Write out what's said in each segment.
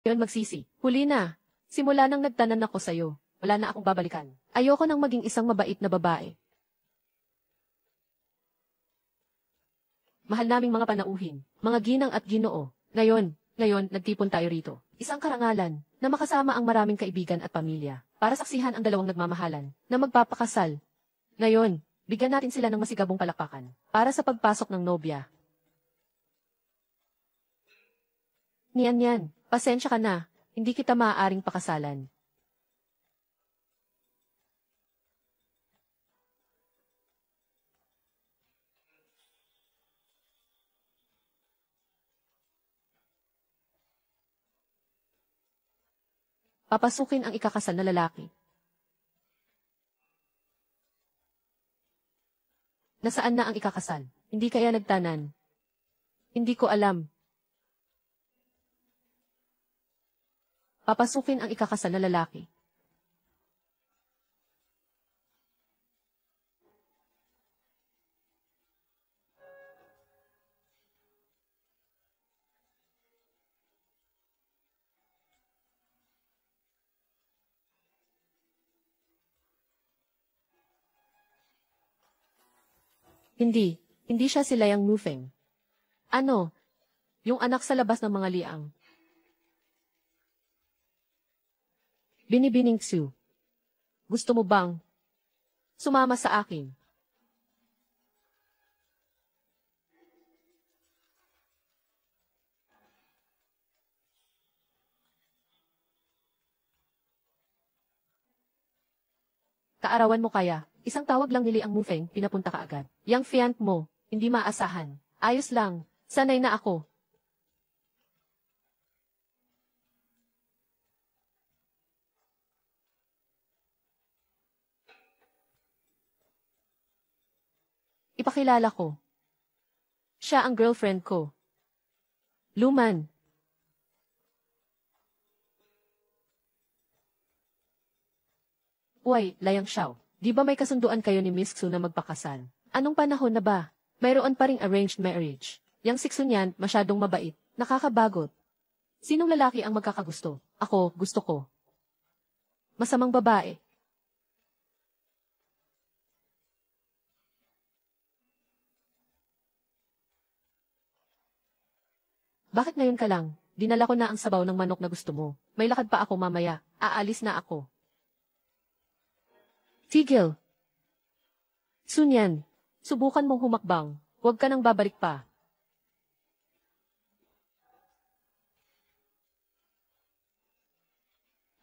Yun magsisi. Huli na. Simula nang nagtanan ako sa'yo, wala na akong babalikan. Ayoko nang maging isang mabait na babae. Mahal naming mga panauhin, mga ginang at ginoo. Ngayon, nagtipon tayo rito. Isang karangalan, na makasama ang maraming kaibigan at pamilya, para saksihan ang dalawang nagmamahalan, na magpapakasal. Ngayon, bigyan natin sila ng masigabong palakpakan, para sa pagpasok ng nobya. Niyan, pasensya ka na, hindi kita maaaring pakasalan. Papasukin ang ikakasal na lalaki. Nasaan na ang ikakasal? Hindi kaya nagtanan? Hindi ko alam. Papasukin ang ikakasal na lalaki. Hindi siya si Liang Mufeng. Ano? Yung anak sa labas ng mga liang. Binibining Xu. Gusto mo bang sumama sa akin? Kaarawan mo kaya, isang tawag lang ni Liang Mufeng, pinapunta ka agad. Yang fiant mo, hindi maasahan. Ayos lang, sanay na ako. Ipakilala ko. Siya ang girlfriend ko. Luman. Uy, Liang Xiao, di ba may kasunduan kayo ni Miss Xu na magpakasal? Anong panahon na ba? Mayroon pa ring arranged marriage. Yang si Xu niyan, masyadong mabait, nakakabagot. Sinong lalaki ang magkakagusto? Ako, gusto ko. Masamang babae. Bakit ngayon ka lang? Dinala ko na ang sabaw ng manok na gusto mo. May lakad pa ako mamaya. Aalis na ako. Tigil. Sunyan, subukan mong humakbang. Huwag ka nang babalik pa.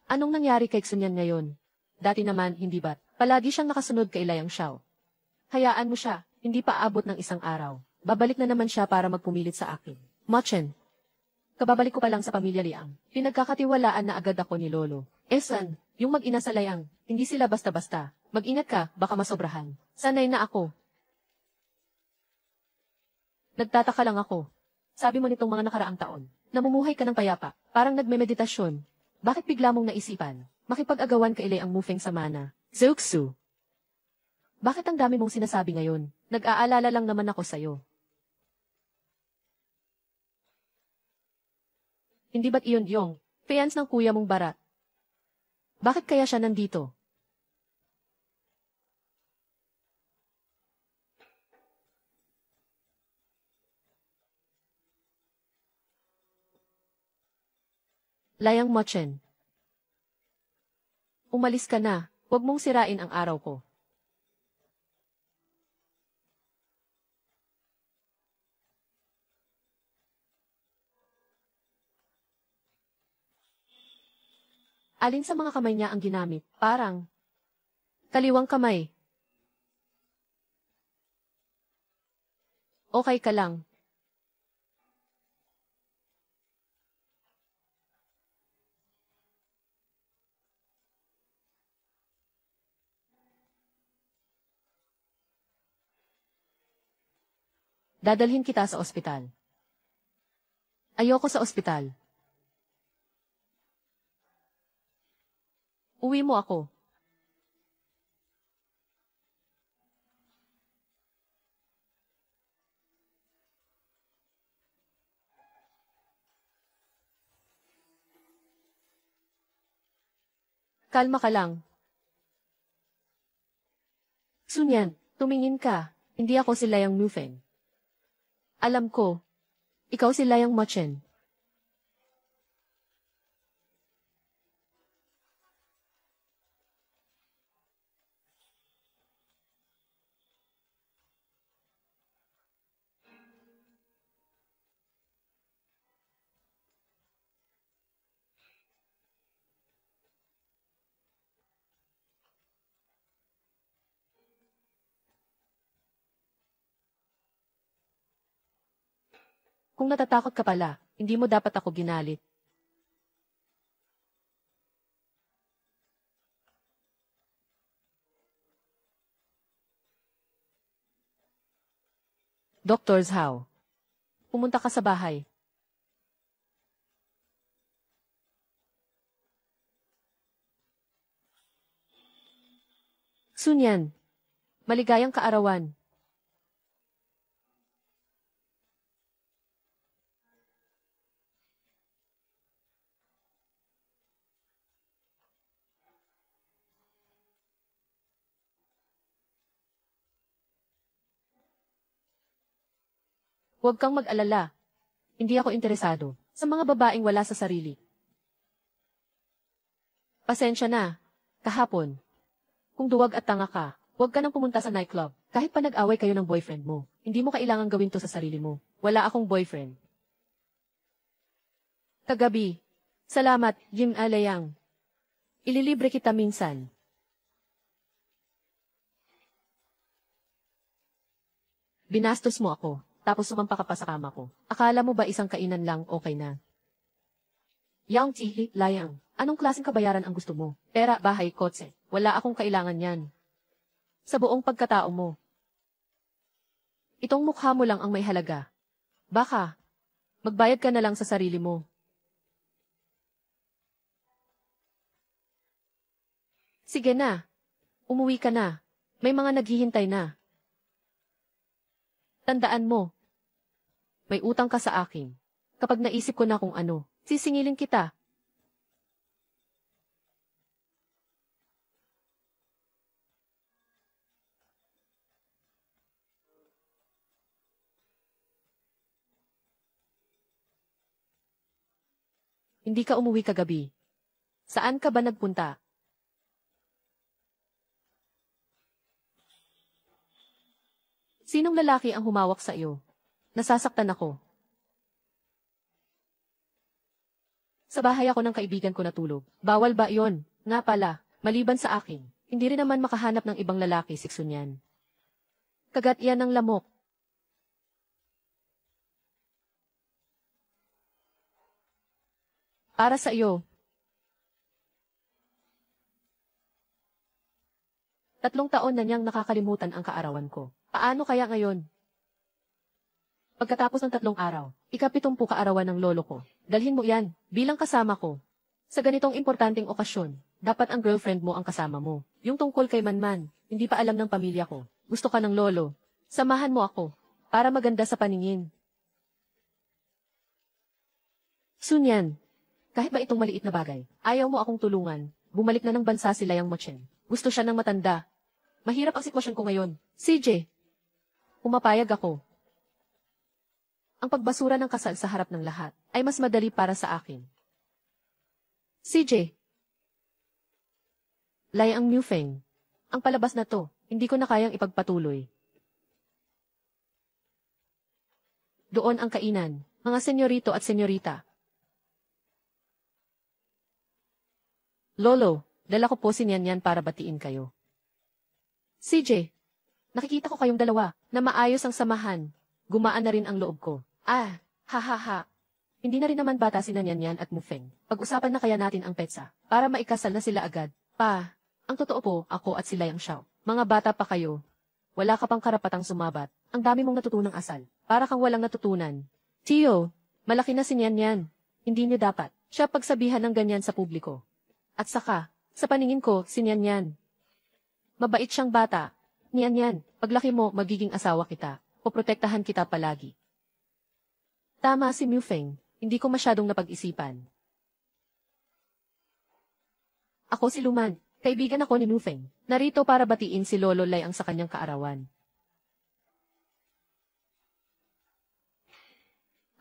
Anong nangyari kay Sunyan ngayon? Dati naman, hindi ba't? Palagi siyang nakasunod kay Liang Xiao. Hayaan mo siya, hindi pa abot ng isang araw. Babalik na naman siya para magpumilit sa akin. Machen. Kababalik ko pa lang sa pamilya Liang. Pinagkakatiwalaan na agad ako ni Lolo. Esan, yung mag-ina sa Liang, hindi sila basta-basta. Mag-ingat ka, baka masobrahan. Sanay na ako. Nagtataka lang ako. Sabi mo nitong mga nakaraang taon, namumuhay ka ng payapa, parang nagmemeditasyon. Bakit bigla mong naisipan? Makipag-agawan kay Liang Mufeng sa mana. Zhuxu. Bakit ang dami mong sinasabi ngayon? Nag-aalala lang naman ako sa'yo. Hindi ba't iyon yung fiance ng kuya mong barat? Bakit kaya siya nandito? Liang Machen. Umalis ka na, huwag mong sirain ang araw ko. Alin sa mga kamay niya ang ginamit? Parang kaliwang kamay. Okay ka lang. Dadalhin kita sa ospital. Ayoko sa ospital. Uwi mo ako. Kalma ka lang. Sunyan, tumingin ka. Hindi ako si Layang Mufeng. Alam ko, ikaw si Layang Machen. Kung natatakot ka pala, hindi mo dapat ako ginalit. Doctors How? Pumunta ka sa bahay. Sunyan, maligayang kaarawan. Huwag kang mag-alala. Hindi ako interesado sa mga babaeng wala sa sarili. Pasensya na. Kahapon. Kung duwag at tanga ka, huwag ka nang pumunta sa nightclub. Kahit pa nag-away kayo ng boyfriend mo, hindi mo kailangang gawin to sa sarili mo. Wala akong boyfriend. Kagabi. Salamat, Jim Alayang. Ililibre kita minsan. Binastos mo ako, tapos sumampa ka pa sa kama ko. Akala mo ba isang kainan lang okay na? Yang Tihi, Layang, anong klaseng kabayaran ang gusto mo? Pera, bahay, kotse. Wala akong kailangan yan. Sa buong pagkatao mo. Itong mukha mo lang ang may halaga. Baka, magbayad ka na lang sa sarili mo. Sige na. Umuwi ka na. May mga naghihintay na. Tandaan mo. May utang ka sa akin. Kapag naisip ko na kung ano, sisingilin kita. Hindi ka umuwi kagabi. Saan ka ba nagpunta? Sinong lalaki ang humawak sa iyo? Nasasaktan ako. Sa bahay ako ng kaibigan ko natulog. Bawal ba iyon? Nga pala, maliban sa akin, hindi rin naman makahanap ng ibang lalaki si Sunyan. Kagat yan ng lamok. Para sa iyo. 3 taon na niyang nakakalimutan ang kaarawan ko. Paano kaya ngayon? Pagkatapos ng 3 araw, ika-70 kaarawan ng lolo ko. Dalhin mo yan, bilang kasama ko. Sa ganitong importanteng okasyon, dapat ang girlfriend mo ang kasama mo. Yung tungkol kay Manman, hindi pa alam ng pamilya ko. Gusto ka ng lolo. Samahan mo ako, para maganda sa paningin. Sunyan, kahit ba itong maliit na bagay, ayaw mo akong tulungan. Bumalik na ng bansa si Layang Machen. Gusto siya ng matanda. Mahirap ang sitwasyon ko ngayon. CJ, pumapayag ako. Ang pagbasura ng kasal sa harap ng lahat ay mas madali para sa akin. CJ, Layang Mufeng, ang palabas na to, hindi ko na kayang ipagpatuloy. Doon ang kainan, mga senyorito at senyorita. Lolo, dala ko po si Nyan para batiin kayo. CJ, nakikita ko kayong dalawa na maayos ang samahan. Gumaan na rin ang loob ko. Ah, ha. Hindi na rin naman bata si Nyan at Mufeng. Pag-usapan na kaya natin ang petsa para maikasal na sila agad. Pa, ang totoo po, ako at si Layang Xiao. Mga bata pa kayo. Wala ka pang karapatang sumabat. Ang dami mong natutunang asal. Para kang walang natutunan. Tio, malaki na si Nyan. Hindi niyo dapat siya pagsabihan ng ganyan sa publiko. At saka, sa paningin ko, si Nyan. Mabait siyang bata. Nyan, paglaki mo, magiging asawa kita. Poprotektahan kita palagi. Tama si Mufeng, hindi ko masyadong napag-isipan. Ako si Luman, kaibigan ako ni Mufeng. Narito para batiin si Lolo Lai ang sa kanyang kaarawan.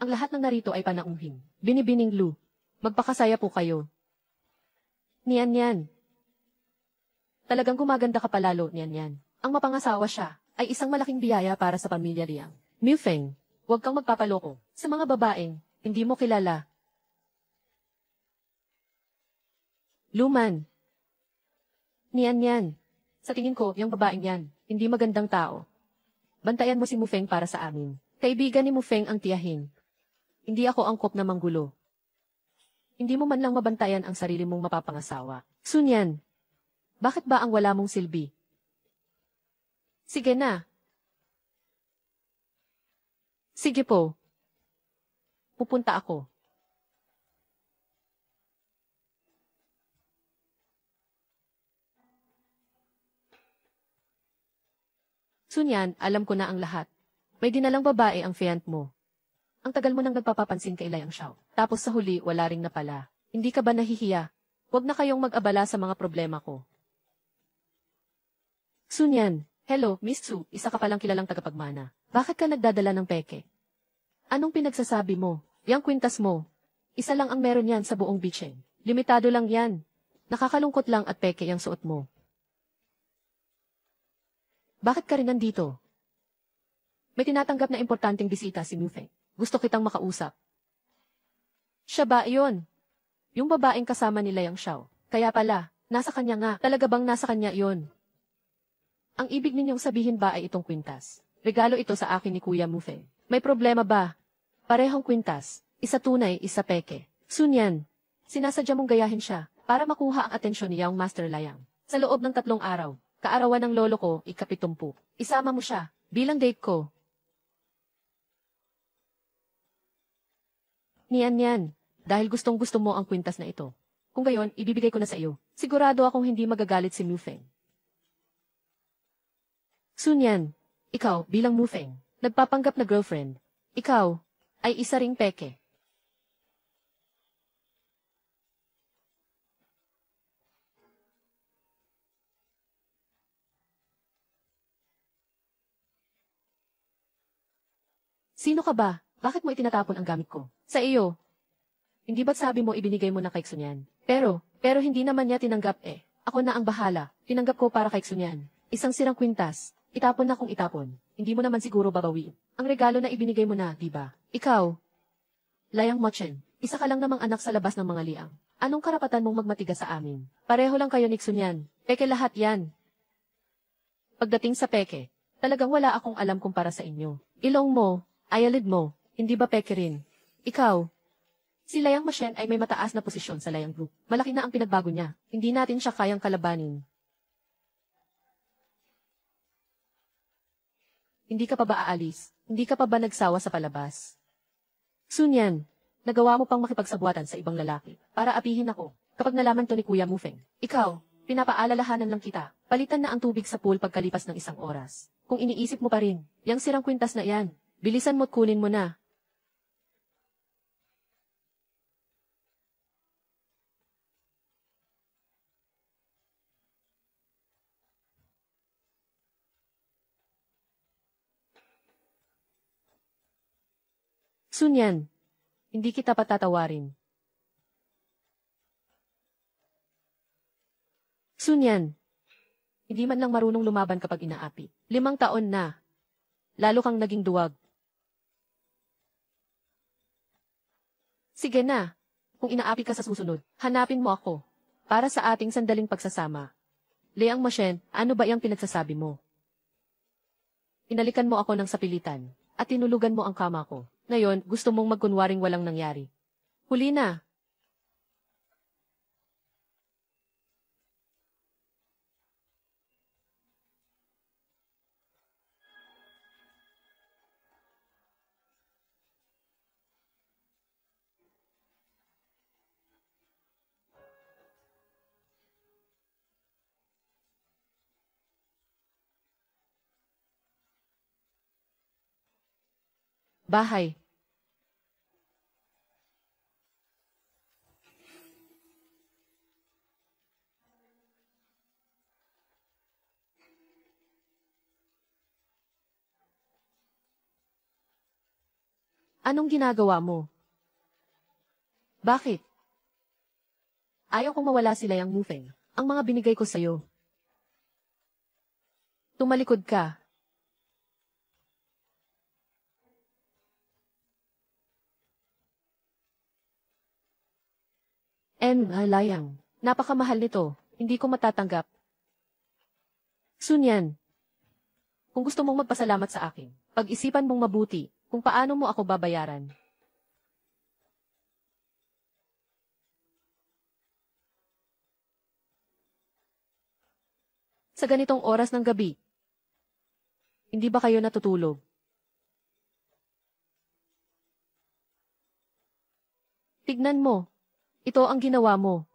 Ang lahat ng narito ay panauhing. Binibining Lu. Magpakasaya po kayo. Nian. Talagang gumaganda ka palalo, Nian. Ang mapangasawa siya ay isang malaking biyaya para sa pamilya Liang. Mufeng, huwag kang magpapaloko. Sa mga babaeng, hindi mo kilala. Luman. Nian. Sa tingin ko, yung babaeng yan, hindi magandang tao. Bantayan mo si Mufeng para sa amin. Kaibigan ni Mufeng ang tiyahin. Hindi ako angkop na manggulo. Hindi mo man lang mabantayan ang sarili mong mapapangasawa. Sunyan, bakit ba ang wala mong silbi? Sige na. Sige po. Pupunta ako. Sunyan, alam ko na ang lahat. May dinalang babae ang fiancé mo. Ang tagal mo nang nagpapapansin kay Liang Xiao. Tapos sa huli, wala ring napala. Hindi ka ba nahihiya? Huwag na kayong mag-abala sa mga problema ko. Sunyan, hello, Miss Su, isa ka palang kilalang tagapagmana. Bakit ka nagdadala ng peke? Anong pinagsasabi mo? Yang kwintas mo. Isa lang ang meron yan sa buong bichen. Limitado lang yan. Nakakalungkot lang at peke yung suot mo. Bakit ka rin nandito? May tinatanggap na importanteng bisita si Mufeng. Gusto kitang makausap. Siya ba iyon? Yung babaeng kasama ni Liang Xiao. Kaya pala, nasa kanya nga. Talaga bang nasa kanya iyon? Ang ibig ninyong sabihin ba ay itong kwintas? Regalo ito sa akin ni Kuya Mufeng. May problema ba? Parehong kwintas. Isa tunay, isa peke. Sunyan, sinasadya mong gayahin siya para makuha ang atensyon ni Young Master Liang. Sa loob ng 3 araw, kaarawan ng lolo ko, ika-70. Isama mo siya, bilang date ko. Nian, dahil gustong-gusto mo ang kwintas na ito. Kung gayon, ibibigay ko na sa iyo. Sigurado akong hindi magagalit si Mufeng. Sunyan, ikaw bilang Mufeng, nagpapanggap na girlfriend. Ikaw ay isa ring peke. Sino ka ba? Bakit mo itinatapon ang gamit ko? Sa iyo. Hindi ba't sabi mo ibinigay mo na kay Xunyan? Pero hindi naman niya tinanggap eh. Ako na ang bahala. Tinanggap ko para kay Xunyan. Isang sirang kwintas. Itapon na kung itapon. Hindi mo naman siguro babawiin. Ang regalo na ibinigay mo na, diba? Ikaw, Liang Mochen, isa ka lang namang anak sa labas ng mga liang. Anong karapatan mong magmatigas sa amin? Pareho lang kayo ni Xunyan. Peke lahat yan. Pagdating sa peke, talagang wala akong alam kung para sa inyo. Ilong mo, eyelid mo, hindi ba peke rin? Ikaw, si Liang Mochen ay may mataas na posisyon sa Liang Group. Malaki na ang pinagbago niya. Hindi natin siya kayang kalabanin. Hindi ka pa ba aalis? Hindi ka pa ba nagsawa sa palabas? Sunyan, nagawa mo pang makipagsabuatan sa ibang lalaki para apihin ako. Kapag nalaman to ni Kuya Mufeng, ikaw, pinapaalalahanan lang kita. Palitan na ang tubig sa pool pagkalipas ng 1 oras. Kung iniisip mo pa rin, yang sirang kwintas na yan, bilisan mo't kunin mo na. Sunyan, hindi kita patatawarin. Sunyan, hindi man lang marunong lumaban kapag inaapi. 5 taon na. Lalo kang naging duwag. Sige na, kung inaapi ka sa susunod, hanapin mo ako. Para sa ating sandaling pagsasama. Liang Mochen, ano ba yung pinagsasabi mo? Inalikan mo ako ng sapilitan, at tinulugan mo ang kama ko. Ngayon, gusto mong magkunwaring walang nangyari. Huli na. Bahay. Anong ginagawa mo? Bakit? Ayaw kong mawala sila yung Mufeng. Ang mga binigay ko sa'yo. Tumalikod ka. Layang. Napakamahal nito. Hindi ko matatanggap. Sunyan. Kung gusto mong magpasalamat sa akin, pag-isipan mong mabuti kung paano mo ako babayaran. Sa ganitong oras ng gabi, hindi ba kayo natutulog? Tignan mo. Ito ang ginawa mo.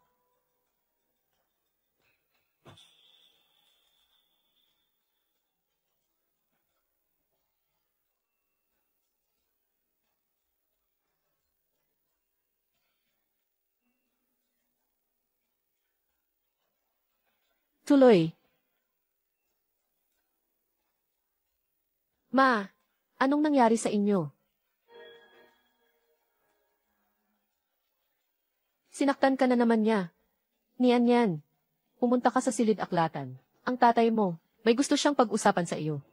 Tuloy. Ma, anong nangyari sa inyo? Sinaktan ka na naman niya. Niyan. Pumunta ka sa silid-aklatan. Ang tatay mo, may gusto siyang pag-usapan sa iyo.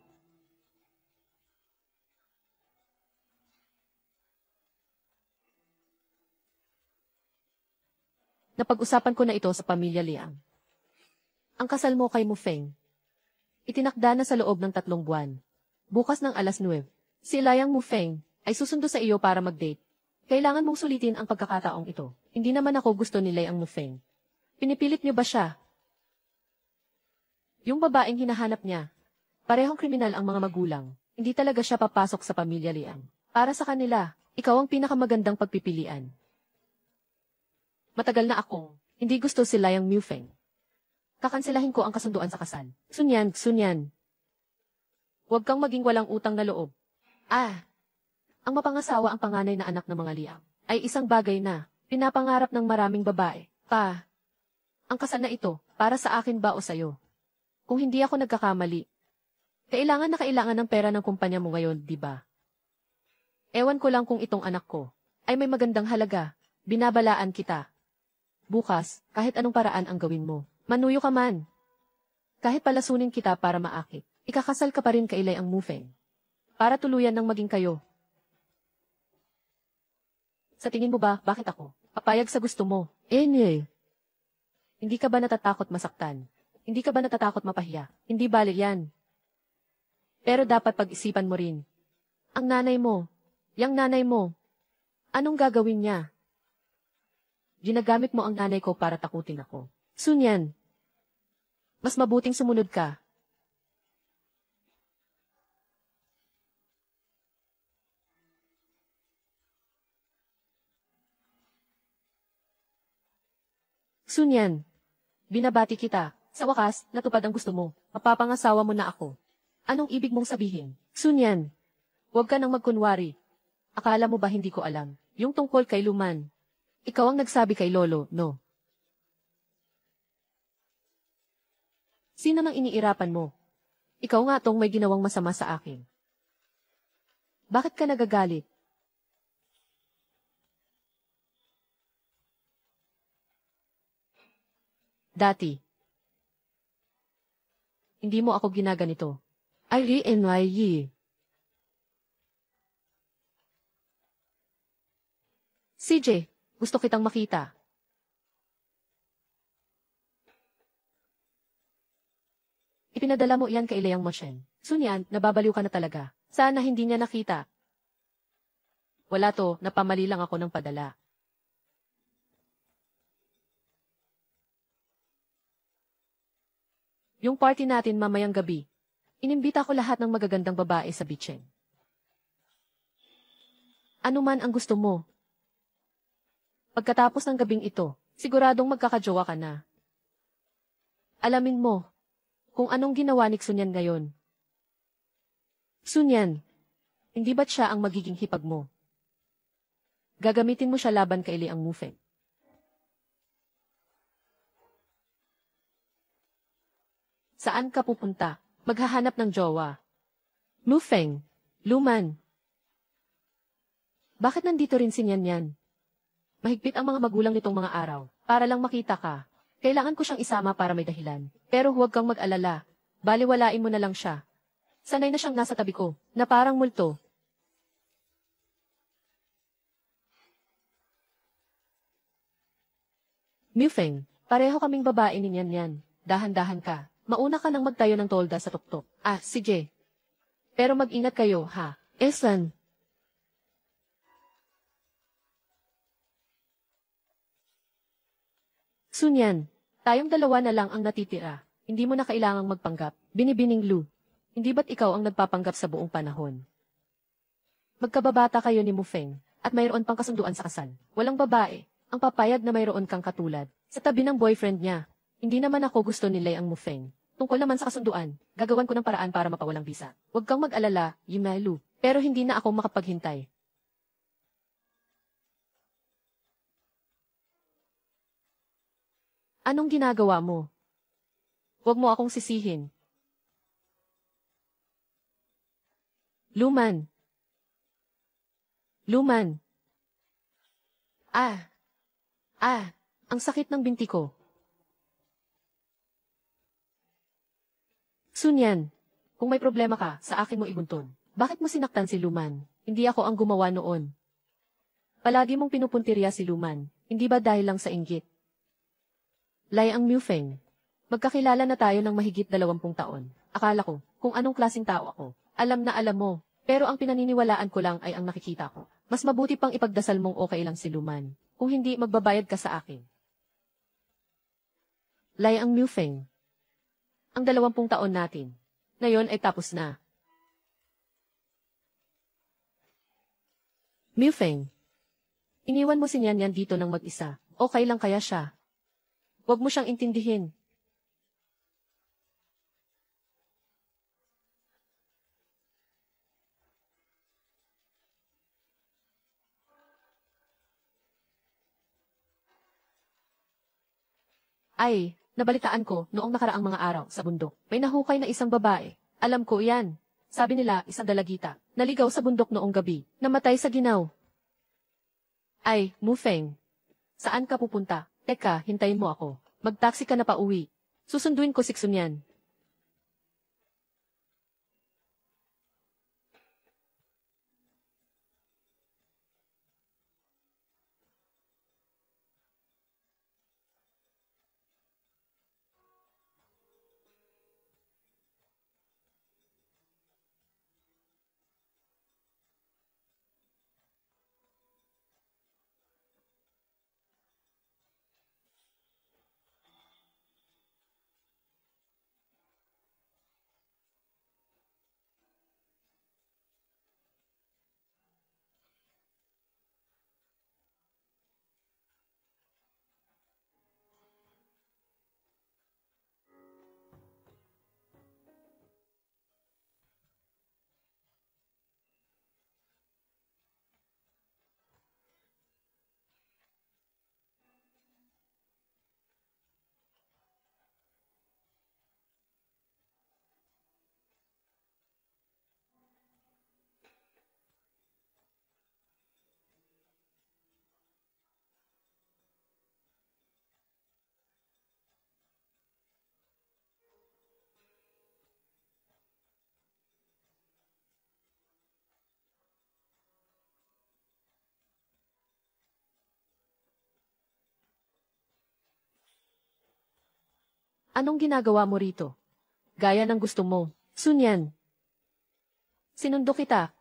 Napag-usapan ko na ito sa pamilya Liang. Ang kasal mo kay Mufeng. Itinakda na sa loob ng 3 buwan. Bukas ng alas 9. Si Layang Mufeng ay susundo sa iyo para mag-date. Kailangan mong sulitin ang pagkakataong ito. Hindi naman ako gusto ni Layang Mufeng. Pinipilit niyo ba siya? Yung babaeng hinahanap niya. Parehong kriminal ang mga magulang. Hindi talaga siya papasok sa pamilya Liang. Para sa kanila, ikaw ang pinakamagandang pagpipilian. Matagal na akong hindi gusto si Layang Mufeng. Kakanselahin ko ang kasunduan sa kasal. Sunyan. Huwag kang maging walang utang na loob. Ang mapangasawa ang panganay na anak ng mga Liang ay isang bagay na pinapangarap ng maraming babae. Ang kasal na ito, para sa akin ba o sa'yo? Kung hindi ako nagkakamali, kailangan na kailangan ng pera ng kumpanya mo ngayon, di ba? Ewan ko lang kung itong anak ko ay may magandang halaga, binabalaan kita. Bukas, kahit anong paraan ang gawin mo, manuyo ka man. Kahit palasunin kita para maakit, ikakasal ka pa rin kay Layang Mufeng. Para tuluyan ng maging kayo. Sa tingin mo ba, bakit ako? Papayag sa gusto mo. Hindi ka ba natatakot masaktan? Hindi ka ba natatakot mapahiya? Hindi bali yan. Pero dapat pag-isipan mo rin. Ang nanay mo, yang nanay mo, anong gagawin niya? Ginagamit mo ang nanay ko para takutin ako. Sunyan. Mas mabuting sumunod ka. Sunyan. Binabati kita. Sa wakas, natupad ang gusto mo. Mapapangasawa mo na ako. Anong ibig mong sabihin? Sunyan. Huwag ka nang magkunwari. Akala mo ba hindi ko alam? Yung tungkol kay Luman. Ikaw ang nagsabi kay Lolo, no? Sino nang iniirapan mo? Ikaw nga tong may ginawang masama sa akin. Bakit ka nagagalit? Dati. Hindi mo ako ginaganito. INYE. CJ, gusto kitang makita. Ipinadala mo iyan kay Layang Moshen. Sunyan, nababaliw ka na talaga. Sana hindi niya nakita. Wala to, napamali lang ako ng padala. Yung party natin mamayang gabi, inimbita ko lahat ng magagandang babae sa bitchen. Ano man ang gusto mo. Pagkatapos ng gabing ito, siguradong magkakajowa ka na. Alamin mo, kung anong ginawa ni Sunyan ngayon. Sunyan, hindi ba't siya ang magiging hipag mo? Gagamitin mo siya laban kay Layang Mufeng. Saan ka pupunta? Maghahanap ng jowa. Mufeng, Luman. Bakit nandito rin si Nyan Nyan? Mahigpit ang mga magulang nitong mga araw. Para lang makita ka. Kailangan ko siyang isama para may dahilan. Pero huwag kang mag-alala. Baliwalain mo na lang siya. Sanay na siyang nasa tabi ko, na parang multo. Mufeng, pareho kaming babae ni Nyan Nyan. Dahan-dahan ka. Mauna ka nang magtayo ng tolda sa tuktok. Ah, sige. Pero mag-ingat kayo, ha? Esan. Sunyan, tayong dalawa na lang ang natitira. Hindi mo na kailangang magpanggap. Binibining Lu. Hindi ba't ikaw ang nagpapanggap sa buong panahon? Magkababata kayo ni Mufeng, at mayroon pang kasunduan sa kasal. Walang babae, ang papayag na mayroon kang katulad. Sa tabi ng boyfriend niya, hindi naman ako gusto ni Lei ang Mufeng. Tungkol naman sa kasunduan, gagawan ko ng paraan para mapawalang bisa. Huwag kang mag-alala, Yimalu, pero hindi na ako makapaghintay. Anong ginagawa mo? Huwag mo akong sisihin. Luman. Luman. Ah. Ang sakit ng binti ko. Sunyan, kung may problema ka, sa akin mo ibuntun. Bakit mo sinaktan si Luman? Hindi ako ang gumawa noon. Palagi mong pinupuntirya si Luman, hindi ba dahil lang sa inggit? Lai ang Mufeng. Magkakilala na tayo ng mahigit 20 taon. Akala ko, kung anong klaseng tao ako, alam na alam mo. Pero ang pinaniniwalaan ko lang ay ang nakikita ko. Mas mabuti pang ipagdasal mong okay lang si Luman. Kung hindi, magbabayad ka sa akin. Lai ang Mufeng. Ang 20 taon natin. Ngayon ay tapos na. Mufeng. Iniwan mo si Nyan Nyan dito ng mag-isa. Okay lang kaya siya? Huwag mo siyang intindihin. Ay, nabalitaan ko noong nakaraang mga araw sa bundok. May nahukay na isang babae. Alam ko yan. Sabi nila, isang dalagita. Naligaw sa bundok noong gabi. Namatay sa ginaw. Ay, Mufeng. Saan ka pupunta? Teka, hintayin mo ako. Mag-taxi ka na pauwi. Susunduin ko si Xunyan. Anong ginagawa mo rito? Gaya ng gusto mo. Sunyan. Sinundo kita.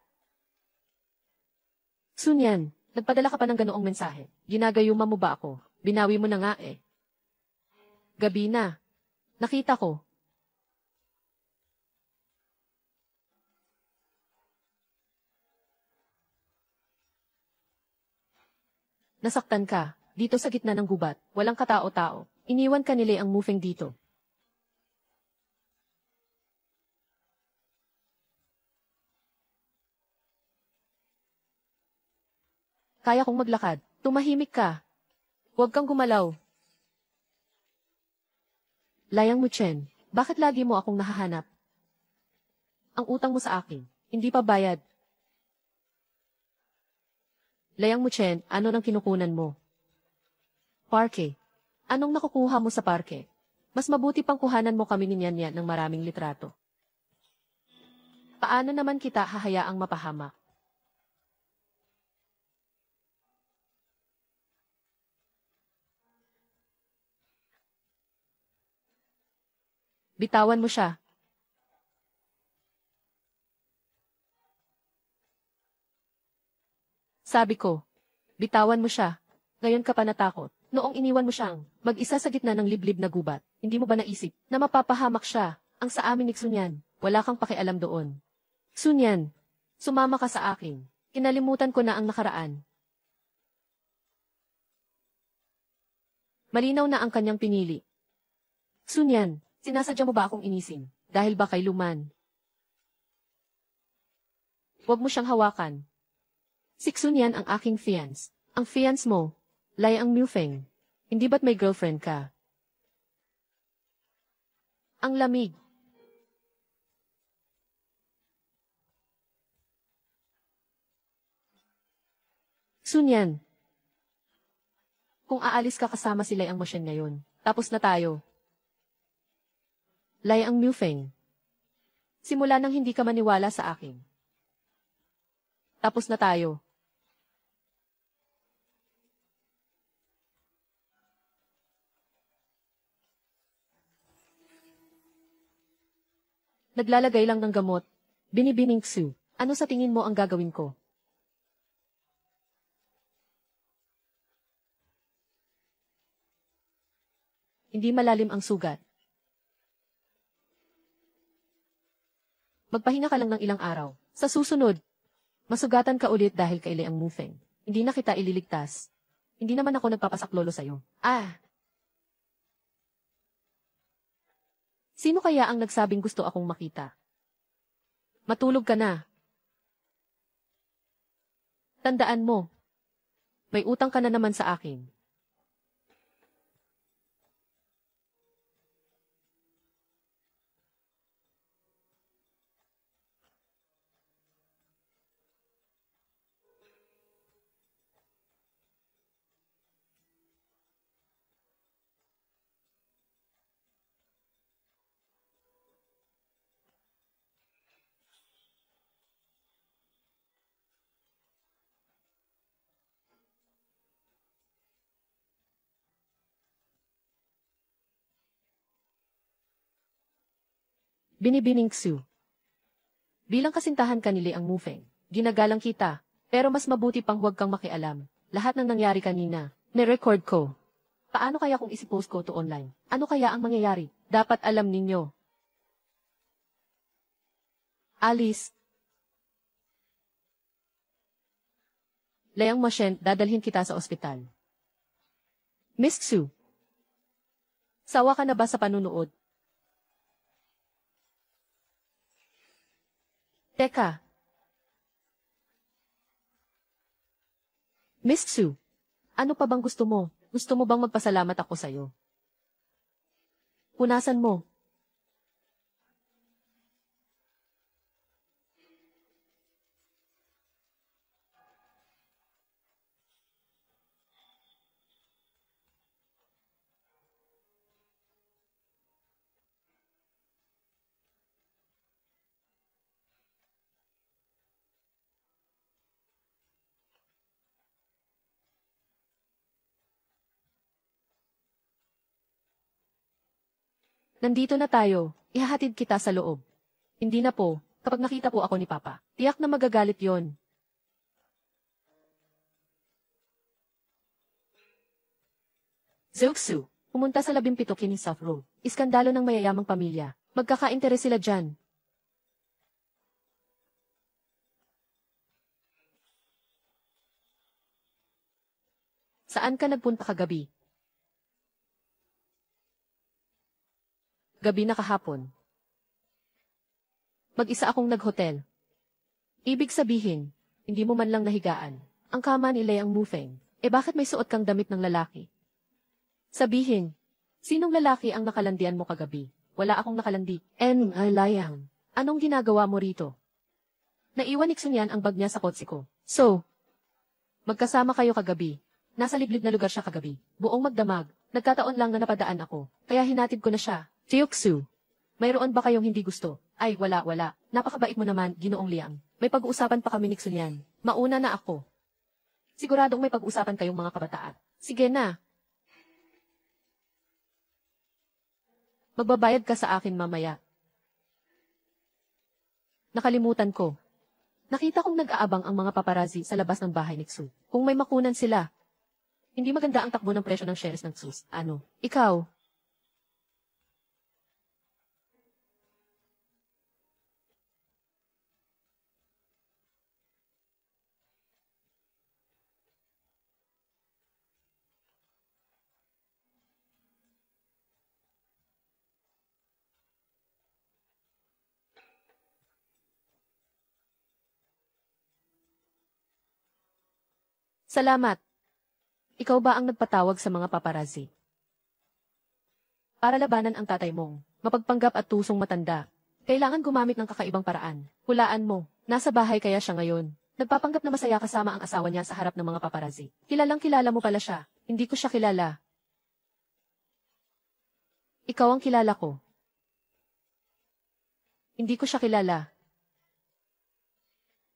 Sunyan, nagpadala ka pa ng ganoong mensahe. Ginagayuma mo ba ako? Binawi mo na nga eh. Gabi na. Nakita ko. Nasaktan ka. Dito sa gitna ng gubat. Walang katao-tao. Iniwan ka nila ang Mufeng dito. Kaya kong maglakad. Tumahimik ka. Huwag kang gumalaw. Layang Muchen, bakit lagi mo akong nahahanap? Ang utang mo sa akin, hindi pa bayad. Layang Muchen, ano nang kinukunan mo? Parke. Anong nakukuha mo sa parke? Mas mabuti pang kuhanan mo kami ni Nyan ng maraming litrato. Paano naman kita hahayaang mapahamak? Bitawan mo siya. Sabi ko, bitawan mo siya. Ngayon ka pa natakot. Noong iniwan mo siyang mag-isa sa gitna ng liblib na gubat, hindi mo ba naisip na mapapahamak siya? Ang sa amin ni Xunyan, wala kang pakialam doon. Xunyan, sumama ka sa akin. Kinalimutan ko na ang nakaraan. Malinaw na ang kanyang pinili. Xunyan, sinasadya mo ba akong inisin? Dahil ba kay Luman? Huwag mo siyang hawakan. Si Xunyan ang aking fiance. Ang fiance mo, Layang Mufeng. Hindi ba't may girlfriend ka? Ang lamig. Xunyan. Kung aalis ka kasama si Layang Moshen ngayon, tapos na tayo. Layang Mufeng. Simula nang hindi ka maniwala sa akin. Tapos na tayo. Naglalagay lang ng gamot. Binibining Xu, ano sa tingin mo ang gagawin ko? Hindi malalim ang sugat. Magpahinga ka lang ng ilang araw. Sa susunod, masugatan ka ulit dahil kay Layang Mufeng. Hindi na kita ililigtas. Hindi naman ako nagpapasaklolo sa'yo. Sino kaya ang nagsabing gusto akong makita? Matulog ka na. Tandaan mo, may utang ka na naman sa akin. Binibining Xu. Bilang kasintahan ka ni Layang Mufeng, ginagalang kita, pero mas mabuti pang huwag kang makialam. Lahat ng nangyari kanina, ni-record ko. Paano kaya kung isi-post ko to online? Ano kaya ang mangyayari? Dapat alam ninyo. Alice. Layang Moshen, dadalhin kita sa ospital. Miss Xu. Sawa ka na ba sa panunood? Teka. Miss Xu, ano pa bang gusto mo? Gusto mo bang magpasalamat ako sa'yo? Punasan mo. Nandito na tayo, ihahatid kita sa loob. Hindi na po, kapag nakita po ako ni Papa, tiyak na magagalit yon. Zeuxu, pumunta sa 17 Kining South Road. Iskandalo ng mayayamang pamilya. Magkaka-interes sila dyan. Saan ka nagpunta kagabi? Gabi na kahapon. Mag-isa akong naghotel. Ibig sabihin, hindi mo man lang nahigaan. Ang kama ni Layang Mufeng. Bakit may suot kang damit ng lalaki? Sabihin, sinong lalaki ang nakalandian mo kagabi? Wala akong nakalandi. Layang. Anong ginagawa mo rito? Naiwan ni Xunyan ang bag niya sa kotse ko. So, Magkasama kayo kagabi. Nasa liblib na lugar siya kagabi. Buong magdamag. Nagkataon lang na napadaan ako. Kaya hinatid ko na siya. Tiyuksu. Mayroon ba kayong hindi gusto? Ay, wala. Napakabait mo naman, Ginoong Liang. May pag-uusapan pa kami ni Xunyan. Mauna na ako. Siguradong may pag-uusapan kayong mga kabataan. Sige na. Magbabayad ka sa akin mamaya. Nakalimutan ko. Nakita kong nag-aabang ang mga paparazzi sa labas ng bahay ni Xu. Kung may makunan sila. Hindi maganda ang takbo ng presyo ng shares ng Xus. Ano? Ikaw? Salamat. Ikaw ba ang nagpatawag sa mga paparazzi? Para labanan ang tatay mong, mapagpanggap at tusong matanda. Kailangan gumamit ng kakaibang paraan. Hulaan mo, nasa bahay kaya siya ngayon. Nagpapanggap na masaya kasama ang asawa niya sa harap ng mga paparazzi. Kilalang kilala mo pala siya. Hindi ko siya kilala. Ikaw ang kilala ko. Hindi ko siya kilala.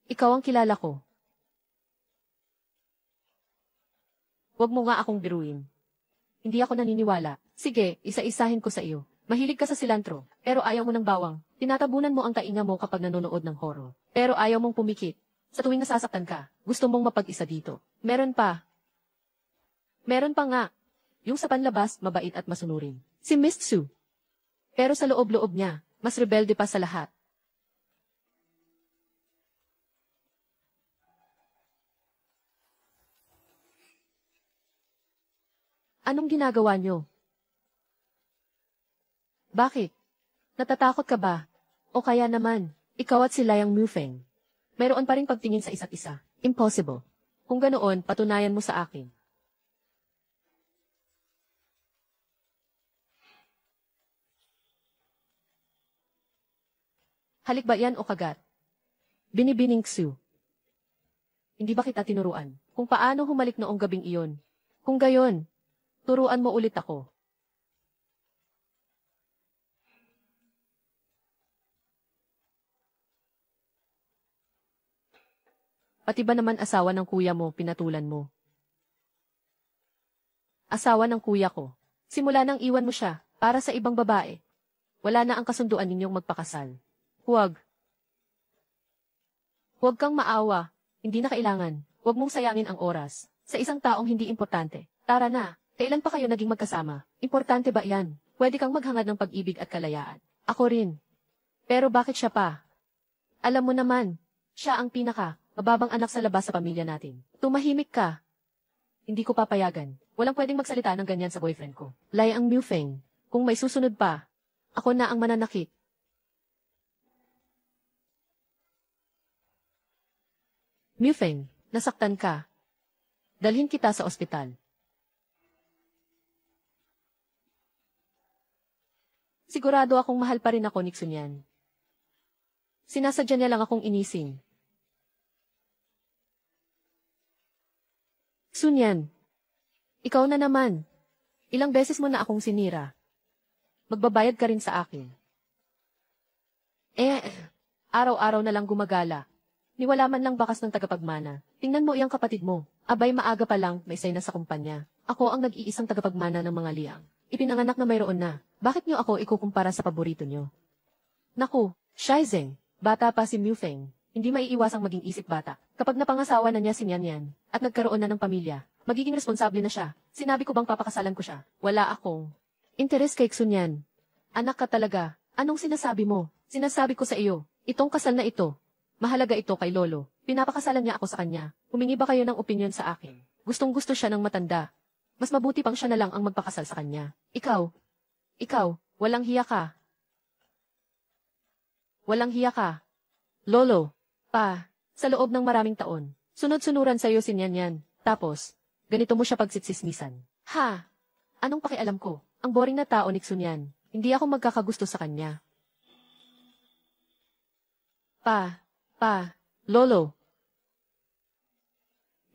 Ikaw ang kilala ko. Huwag mo nga akong biruin. Hindi ako naniniwala. Sige, isa-isahin ko sa iyo. Mahilig ka sa silantro, pero ayaw mo ng bawang. Tinatabunan mo ang tainga mo kapag nanonood ng horror. Pero ayaw mong pumikit. Sa tuwing nasasaktan ka, gusto mong mapag-isa dito. Meron pa. Meron pa nga. Yung sa panlabas, mabait at masunurin. Si Miss Su. Pero sa loob-loob niya, mas rebelde pa sa lahat. Anong ginagawa niyo? Bakit? Natatakot ka ba? O kaya naman, ikaw at si Liang Mufeng. Mayroon pa ring pagtingin sa isa't isa. Impossible. Kung ganoon, patunayan mo sa akin. Halik ba yan o kagat? Binibining Xu. Hindi ba kita tinuruan kung paano humalik noong gabing iyon? Kung gayon, turuan mo ulit ako. Pati ba naman asawa ng kuya mo, pinatulan mo? Asawa ng kuya ko. Simula nang iwan mo siya, para sa ibang babae. Wala na ang kasunduan ninyong magpakasal. Huwag. Huwag kang maawa. Hindi na kailangan. Huwag mong sayangin ang oras. Sa isang taong hindi importante. Tara na. Kailan pa kayo naging magkasama? Importante ba yan? Pwede kang maghangad ng pag-ibig at kalayaan. Ako rin. Pero bakit siya pa? Alam mo naman, siya ang mababang anak sa labas sa pamilya natin. Tumahimik ka. Hindi ko papayagan. Walang pwedeng magsalita ng ganyan sa boyfriend ko. Liang Mufeng. Kung may susunod pa, ako na ang mananakit. Mufeng, nasaktan ka. Dalhin kita sa ospital. Sigurado akong mahal pa rin ako ni Xunyan. Sinasadya niya lang akong inising. Xunyan, ikaw na naman. Ilang beses mo na akong sinira. Magbabayad ka rin sa akin. Araw-araw na lang gumagala. Niwala man lang bakas ng tagapagmana. Tingnan mo iyang kapatid mo. Abay maaga pa lang, may say na sa kumpanya. Ako ang nag-iisang tagapagmana ng mga liang. Ipinanganak na mayroon na. Bakit niyo ako ikukumpara sa paborito niyo? Naku, Shaizeng, bata pa si Mufeng. Hindi maiiwasang maging isip bata. Kapag napangasawa na niya si Nian at nagkaroon na ng pamilya, magiging responsable na siya. Sinabi ko bang papakasalan ko siya? Wala akong interes kay Xunyan. Anak ka talaga. Anong sinasabi mo? Sinasabi ko sa iyo, itong kasal na ito. Mahalaga ito kay Lolo. Pinapakasalan niya ako sa kanya. Humingi ba kayo ng opinyon sa akin? Gustong-gusto siya ng matanda. Mas mabuti pang siya na lang ang magpakasal sa kanya. Ikaw, walang hiya ka. Walang hiya ka. Lolo, sa loob ng maraming taon, sunod-sunuran sa'yo si Nian. Tapos, ganito mo siya pagsitsismisan. Ha? Anong pakialam ko? Ang boring na tao ni Xunyan. Hindi ako magkakagusto sa kanya. Lolo.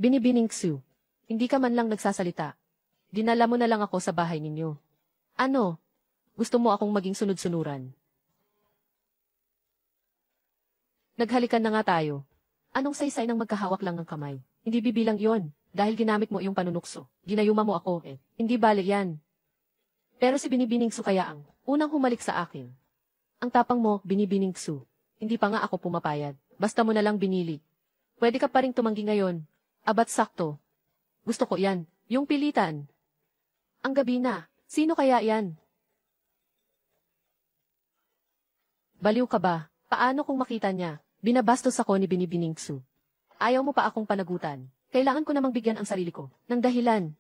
Binibining Xu. Hindi ka man lang nagsasalita. Dinala mo na lang ako sa bahay ninyo. Ano? Gusto mo akong maging sunod-sunuran? Naghalikan na nga tayo. Anong saysay ng magkahawak lang ng kamay? Hindi bibilang yon, dahil ginamit mo iyong panunukso. Ginayuma mo ako eh. Hindi bale yan. Pero si Binibining Xu kaya ang unang humalik sa akin. Ang tapang mo, Binibining Xu. Hindi pa nga ako pumapayag. Basta mo na lang binili. Pwede ka pa ring tumanggi ngayon. Abat sakto. Gusto ko yan. Yung pilitan. Ang gabi na. Sino kaya yan? Baliw ka ba? Paano kung makita niya? Binabastos ako ni Binibining Xu. Ayaw mo pa akong panagutan. Kailangan ko namang bigyan ang sarili ko ng dahilan.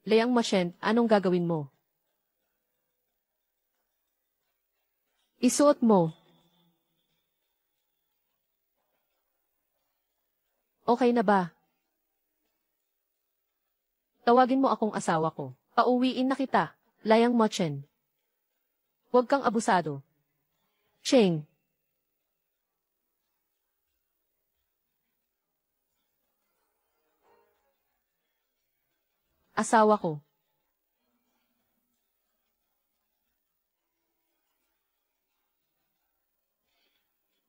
Liang Mashen, anong gagawin mo? Isuot mo. Okay na ba? Tawagin mo akong asawa ko. Pauwiin na kita, Liang Mashen. Huwag kang abusado. Cheng. Asawa ko.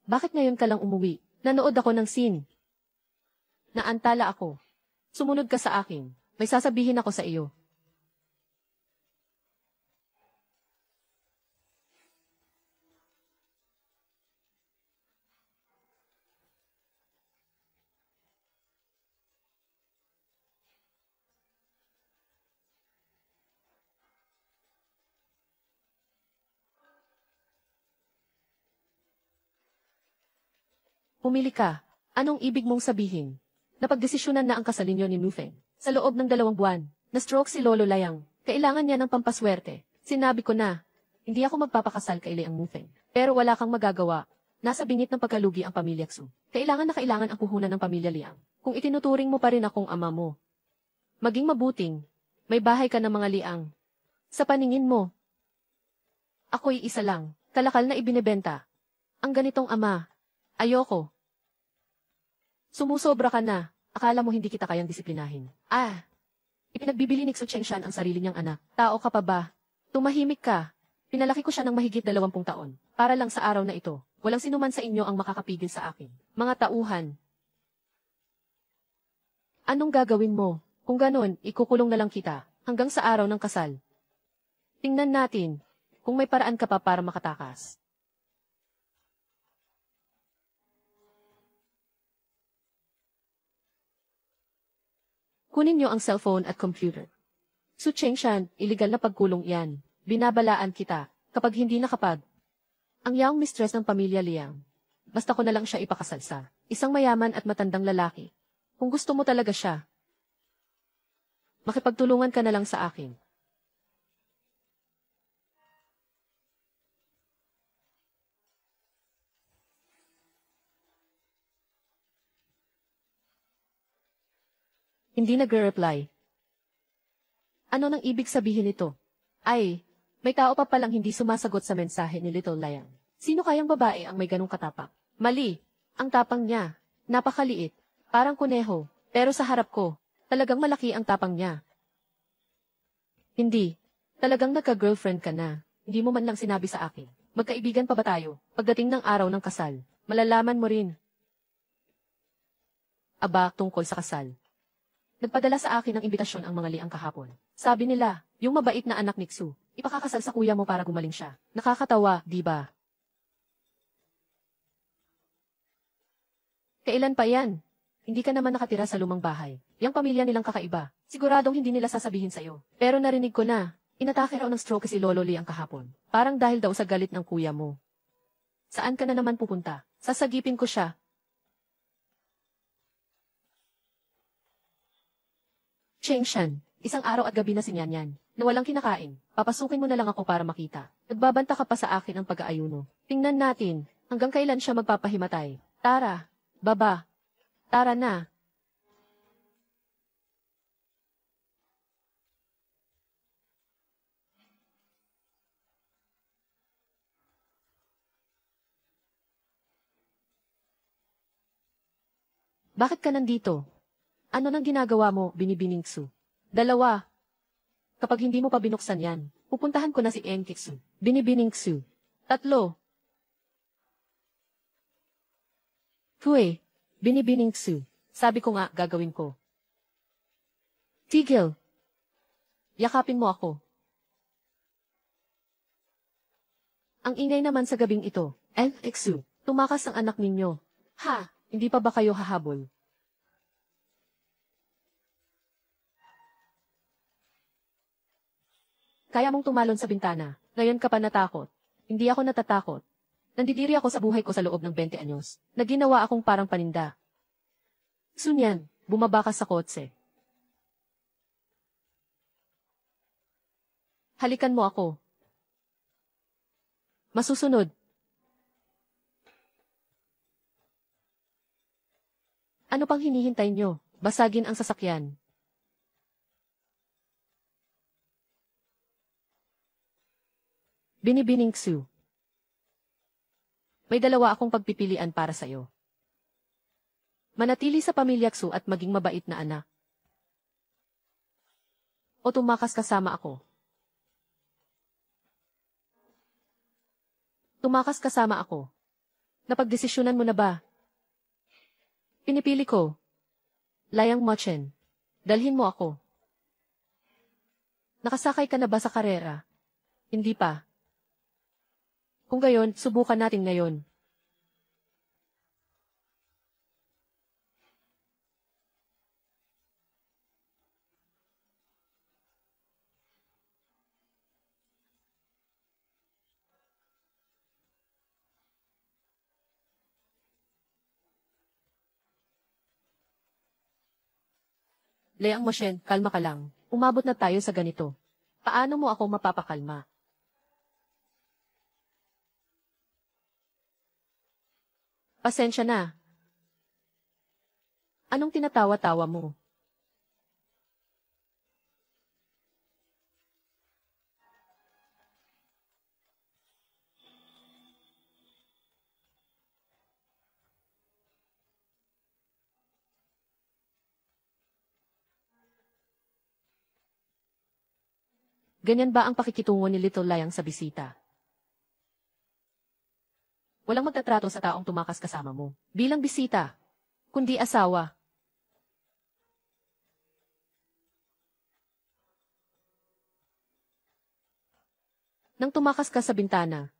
Bakit ngayon ka lang umuwi? Nanood ako ng scene. Naantala ako. Sumunod ka sa akin. May sasabihin ako sa iyo. Pumili ka. Anong ibig mong sabihin? Napagdesisyonan na ang kasal ninyo ni Mufeng. Sa loob ng 2 buwan, na-stroke si Lolo Layang. Kailangan niya ng pampaswerte. Sinabi ko na, hindi ako magpapakasal kay Liang Mufeng. Pero wala kang magagawa. Nasa bingit ng pagkalugi ang pamilya Xu. Kailangan na kailangan ang puhunan ng pamilya Liang. Kung itinuturing mo pa rin akong ama mo. Maging mabuting, may bahay ka ng mga Liang. Sa paningin mo, ako'y isa lang, kalakal na ibinebenta. Ang ganitong ama, ayoko. Sumusobra ka na. Akala mo hindi kita kayang disiplinahin. Ipinagbibili ni Xu Chengshan ang sarili niyang anak. Tao ka pa ba? Tumahimik ka. Pinalaki ko siya ng mahigit 20 taon. Para lang sa araw na ito. Walang sinuman sa inyo ang makakapigil sa akin. Mga tauhan. Anong gagawin mo? Kung ganon, ikukulong na lang kita. Hanggang sa araw ng kasal. Tingnan natin. Kung may paraan ka pa para makatakas. Kunin niyo ang cellphone at computer. Xu Chengshan, iligal na pagkulong yan. Binabalaan kita, kapag hindi nakapag. Ang young mistress ng pamilya Liang. Basta ko na lang siya ipakasal sa isang mayaman at matandang lalaki. Kung gusto mo talaga siya, makipagtulungan ka na lang sa akin. Hindi nagre-reply. Ano nang ibig sabihin nito? May tao pa palang hindi sumasagot sa mensahe ni Little Liang. Sino kayang babae ang may ganong katapak? Mali. Ang tapang niya. Napakaliit. Parang kuneho. Pero sa harap ko, talagang malaki ang tapang niya. Hindi. Talagang nagka-girlfriend ka na. Hindi mo man lang sinabi sa akin. Magkaibigan pa ba tayo? Pagdating ng araw ng kasal, malalaman mo rin. Aba, tungkol sa kasal. Nagpadala sa akin ng imbitasyon ang mga Liang kahapon. Sabi nila, yung mabait na anak ni Xu, ipakakasal sa kuya mo para gumaling siya. Nakakatawa, di ba? Kailan pa yan? Hindi ka naman nakatira sa lumang bahay. Yang pamilya nilang kakaiba. Siguradong hindi nila sasabihin sa'yo. Pero narinig ko na, inatake raw ng stroke si Lolo Liang kahapon. Parang dahil daw sa galit ng kuya mo. Saan ka na naman pupunta? Sasagipin ko siya. Chengshan, isang araw at gabi na si Nyanyan, na walang kinakain. Papasukin mo na lang ako para makita. Nagbabanta ka pa sa akin ang pag-aayuno. Tingnan natin, hanggang kailan siya magpapahimatay. Tara, baba. Tara na. Bakit ka nandito? Ano nang ginagawa mo, Binibining Su? 2. Kapag hindi mo pa binuksan yan, pupuntahan ko na si Enkitsu. Binibining Su. 3. Kue, Binibining Su. Sabi ko nga, gagawin ko. Tigil. Yakapin mo ako. Ang ingay naman sa gabing ito. Enkitsu, tumakas ang anak ninyo. Ha, hindi pa ba kayo hahabol? Kaya mong tumalon sa bintana. Ngayon ka pa natakot. Hindi ako natatakot. Nandidiri ako sa buhay ko sa loob ng 20 anyos. Naginawa akong parang paninda. Sunyan, bumaba ka sa kotse. Halikan mo ako. Masusunod. Ano pang hinihintay nyo? Basagin ang sasakyan. Binibining Su. May 2 akong pagpipilian para sa'yo. Manatili sa pamilya Su at maging mabait na anak. O tumakas kasama ako. Tumakas kasama ako. Napagdesisyonan mo na ba? Pinipili ko. Layang Machen. Dalhin mo ako. Nakasakay ka na ba sa karera? Hindi pa. Kung gayon, subukan natin ngayon. Leang Machen, kalma ka lang. Umabot na tayo sa ganito. Paano mo ako mapapakalma? Pasensya na. Anong tinatawa-tawa mo? Ganyan ba ang pakikitungo ni Little Layang sa bisita? Walang magtatrato sa taong tumakas kasama mo, bilang bisita, kundi asawa. Nang tumakas ka sa bintana,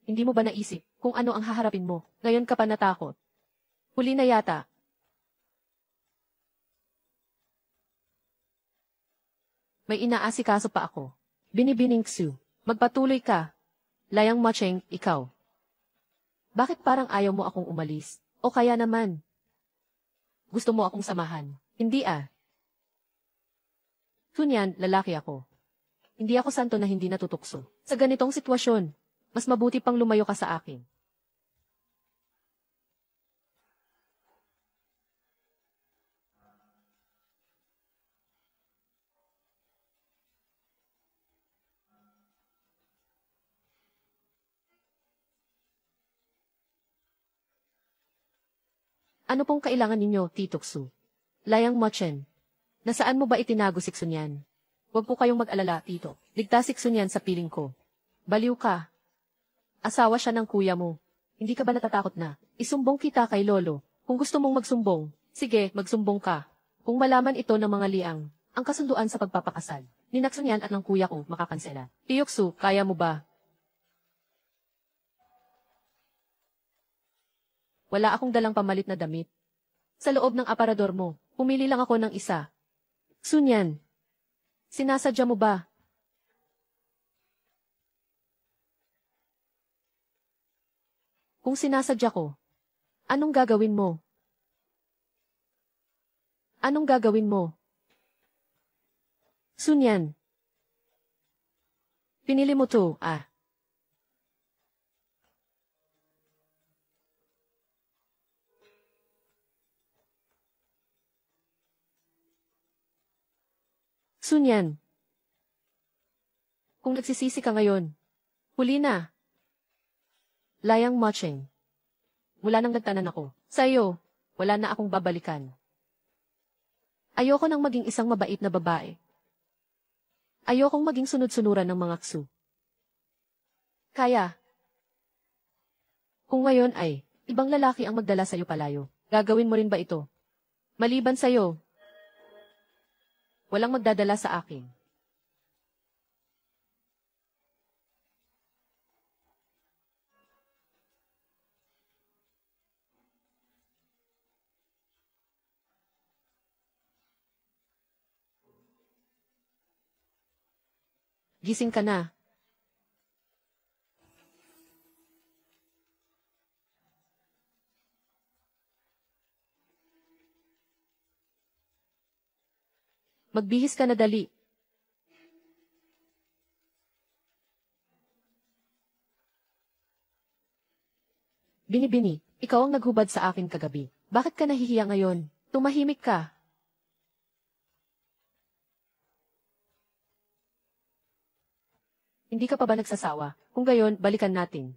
hindi mo ba naisip kung ano ang haharapin mo? Ngayon ka pa natakot. Huli na yata. May inaasikaso pa ako. Binibining Su, magpatuloy ka. Layang Macheng, ikaw. Bakit parang ayaw mo akong umalis? O kaya naman? Gusto mo akong samahan? Hindi ah. Tunyan, lalaki ako. Hindi ako santo na hindi natutukso. Sa ganitong sitwasyon, mas mabuti pang lumayo ka sa akin. Ano pong kailangan ninyo, Titoksu? Layang Machen. Nasaan mo ba itinago si Xunyan? Huwag po kayong mag-alala, Tito. Ligtas si Xunyan sa piling ko. Baliw ka. Asawa siya ng kuya mo. Hindi ka ba natatakot na? Isumbong kita kay Lolo. Kung gusto mong magsumbong, sige, magsumbong ka. Kung malaman ito ng mga liang, ang kasunduan sa pagpapakasal, ni Xunyan at ng kuya ko makakansela. Tiyoksu, kaya mo ba? Wala akong dalang pamalit na damit. Sa loob ng aparador mo, pumili lang ako ng isa. Sunyan, sinasadya mo ba? Kung sinasadya ko, anong gagawin mo? Anong gagawin mo? Sunyan. Pinili mo to, ah. Sunyan. Kung nagsisisi ka ngayon, huli na. Layang Macheng. Mula nang nagtanan ako, sa'yo, wala na akong babalikan. Ayoko nang maging isang mabait na babae. Ayokong maging sunod-sunuran ng mga ksu. Kaya, kung ngayon ay, ibang lalaki ang magdala sa'yo palayo, gagawin mo rin ba ito? Maliban sa'yo, walang magdadala sa akin. Gising ka na. Magbihis ka na dali. Bini-bini, ikaw ang naghubad sa akin kagabi. Bakit ka nahihiya ngayon? Tumahimik ka. Hindi ka pa ba nagsasawa? Kung gayon, balikan natin.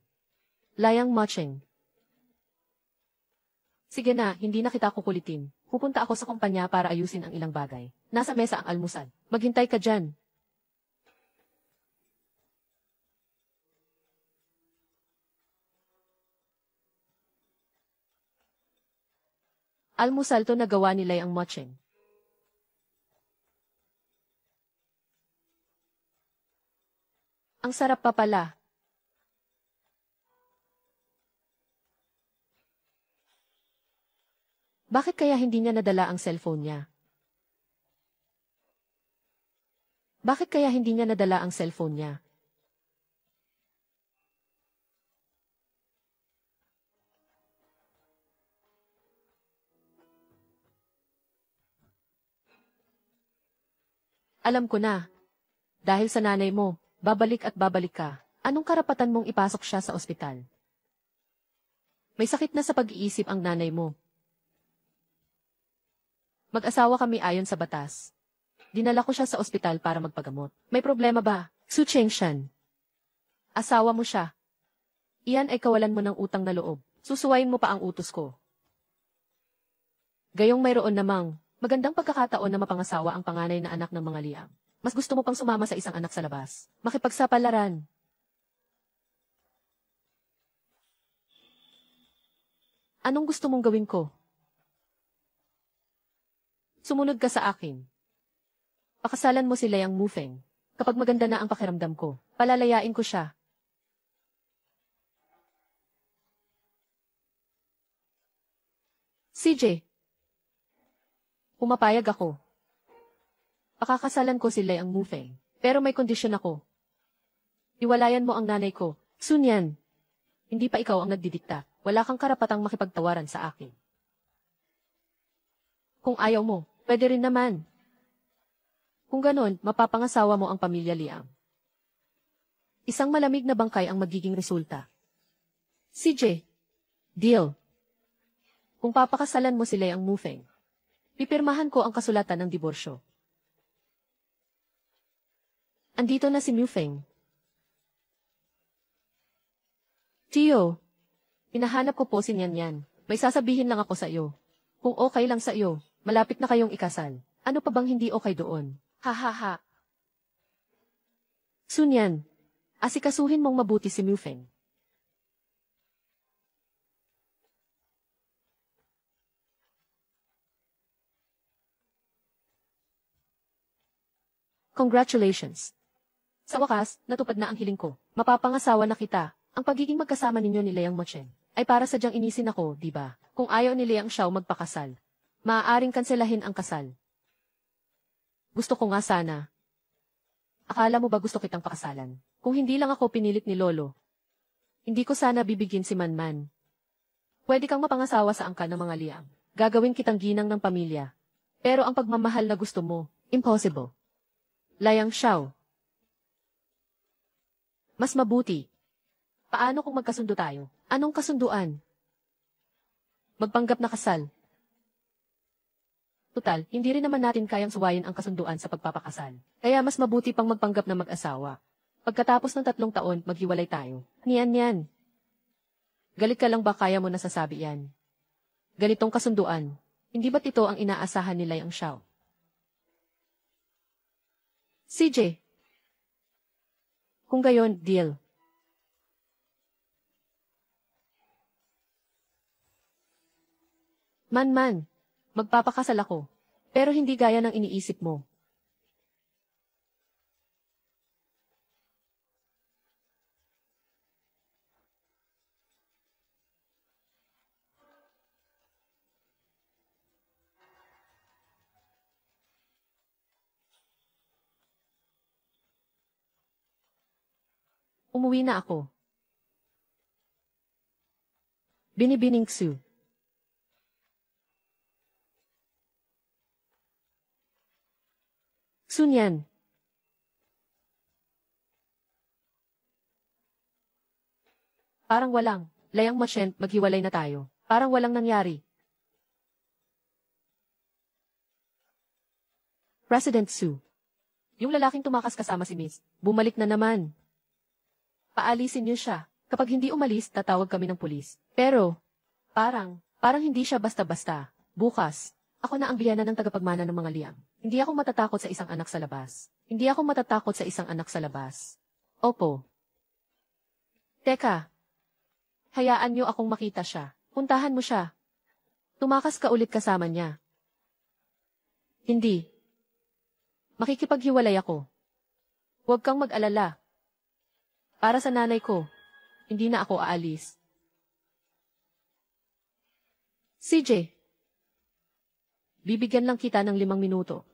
Layang matching. Sige na, hindi na kita kukulitin. Pupunta ako sa kumpanya para ayusin ang ilang bagay. Nasa mesa ang almusal. Maghintay ka dyan. Almusal to na gawa nila ang matching. Ang sarap pa pala. Bakit kaya hindi niya nadala ang cellphone niya? Bakit kaya hindi niya nadala ang cellphone niya? Alam ko na. Dahil sa nanay mo, babalik at babalik ka. Anong karapatan mong ipasok siya sa ospital? May sakit na sa pag-iisip ang nanay mo. Mag-asawa kami ayon sa batas. Dinala ko siya sa ospital para magpagamot. May problema ba, Su Chengshan? Asawa mo siya. Iyan ay kawalan mo ng utang na loob. Susuwayin mo pa ang utos ko. Gayong mayroon namang magandang pagkakataon na mapangasawa ang panganay na anak ng mga liang. Mas gusto mo pang sumama sa isang anak sa labas. Makipagsapalaran. Anong gusto mong gawin ko? Sumunod ka sa akin. Pakasalan mo si Liang Mufeng. Kapag maganda na ang pakiramdam ko, palalayain ko siya. CJ. Pumapayag ako. Pakakasalan ko si Liang Mufeng. Pero may kondisyon ako. Iwalayan mo ang nanay ko. Sunyan. Hindi pa ikaw ang nagdidikta. Wala kang karapatang makipagtawaran sa akin. Kung ayaw mo, pwede rin naman. Kung ganon, mapapangasawa mo ang pamilya Liang. Isang malamig na bangkay ang magiging resulta. CJ. Deal. Kung papakasalan mo si Liang Mufeng, pipirmahan ko ang kasulatan ng diborsyo. Andito na si Mufeng. Tio, hinahanap ko po si Nyan. May sasabihin lang ako sa iyo. Kung okay lang sa iyo, malapit na kayong ikasal. Ano pa bang hindi okay doon? Ha ha ha. Sunyan, asikasuhin mong mabuti si Mufeng. Congratulations. Sa wakas, natupad na ang hiling ko. Mapapangasawa na kita. Ang pagiging magkasama ninyo ni Liang Mochen ay para sadyang inisin ako, di ba? Kung ayaw ni Liang Xiao magpakasal, maaaring kanselahin ang kasal. Gusto ko nga sana. Akala mo ba gusto kitang pakasalan? Kung hindi lang ako pinilit ni Lolo, hindi ko sana bibigyan si Manman. Pwede kang mapangasawa sa angkan ng mga Liang. Gagawin kitang ginang ng pamilya. Pero ang pagmamahal na gusto mo, impossible. Liang Xiao. Mas mabuti. Paano kung magkasundo tayo? Anong kasunduan? Magpanggap na kasal. Tutal, hindi rin naman natin kayang suwayin ang kasunduan sa pagpapakasal. Kaya mas mabuti pang magpanggap na mag-asawa. Pagkatapos ng 3 taon, maghiwalay tayo. Niyan. Galit ka lang ba kaya mo nasasabi yan? Ganitong kasunduan. Hindi ba't ito ang inaasahan nila ang Xiao? CJ. Kung gayon, deal. Man, magpapakasal ako. Pero hindi gaya ng iniisip mo. Umuwi na ako. Binibining Su. Sunyan. Parang walang. Layang Machen, maghiwalay na tayo. Parang walang nangyari. President Su. Yung lalaking tumakas kasama si Miss. Bumalik na naman. Paalisin niyo siya. Kapag hindi umalis, tatawag kami ng pulis. Pero, parang hindi siya basta-basta. Bukas, ako na ang biyana ng tagapagmana ng mga liang. Hindi ako matatakot sa isang anak sa labas. Hindi ako matatakot sa isang anak sa labas. Opo. Teka. Hayaan niyo akong makita siya. Puntahan mo siya. Tumakas ka ulit kasama niya. Hindi. Makikipaghiwalay ako. Huwag kang mag-alala. Para sa nanay ko, hindi na ako aalis. CJ. Bibigyan lang kita ng 5 minuto.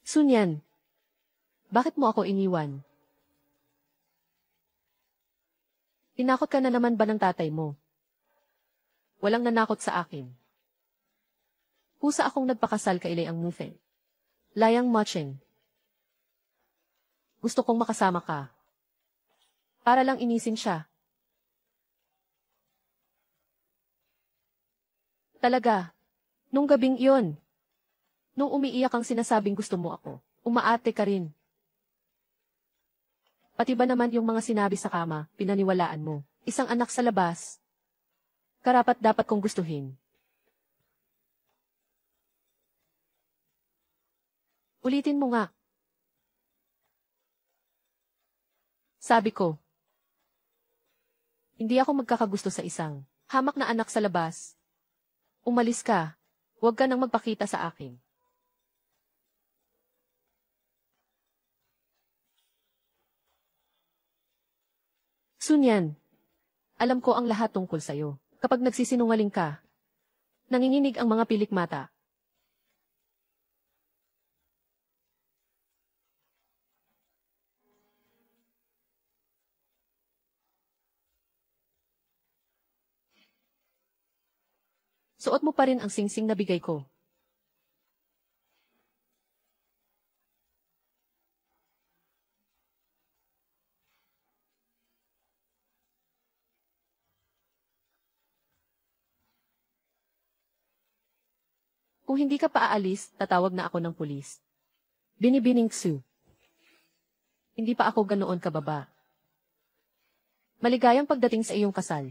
Sunyan. Bakit mo ako iniwan? Tinakot ka na naman ba ng tatay mo? Walang nanakot sa akin. Kusa akong nagpakasal kay Layang Mufeng. Layang Machen. Gusto kong makasama ka. Para lang inisin siya. Talaga. Nung gabing iyon. Nung umiiyak ang sinasabing gusto mo ako, umaate ka rin. Pati ba naman yung mga sinabi sa kama, pinaniwalaan mo, isang anak sa labas. Karapat dapat kong gustuhin. Ulitin mo nga. Sabi ko, hindi ako magkakagusto sa isang hamak na anak sa labas. Umalis ka, huwag ka nang magpakita sa akin. Sunyan, alam ko ang lahat tungkol sa'yo. Kapag nagsisinungaling ka, nanginginig ang mga pilik mata. Suot mo pa rin ang singsing na bigay ko. Kung hindi ka pa aalis, tatawag na ako ng pulis. Binibining Su. Hindi pa ako ganoon kababa. Maligayang pagdating sa iyong kasal.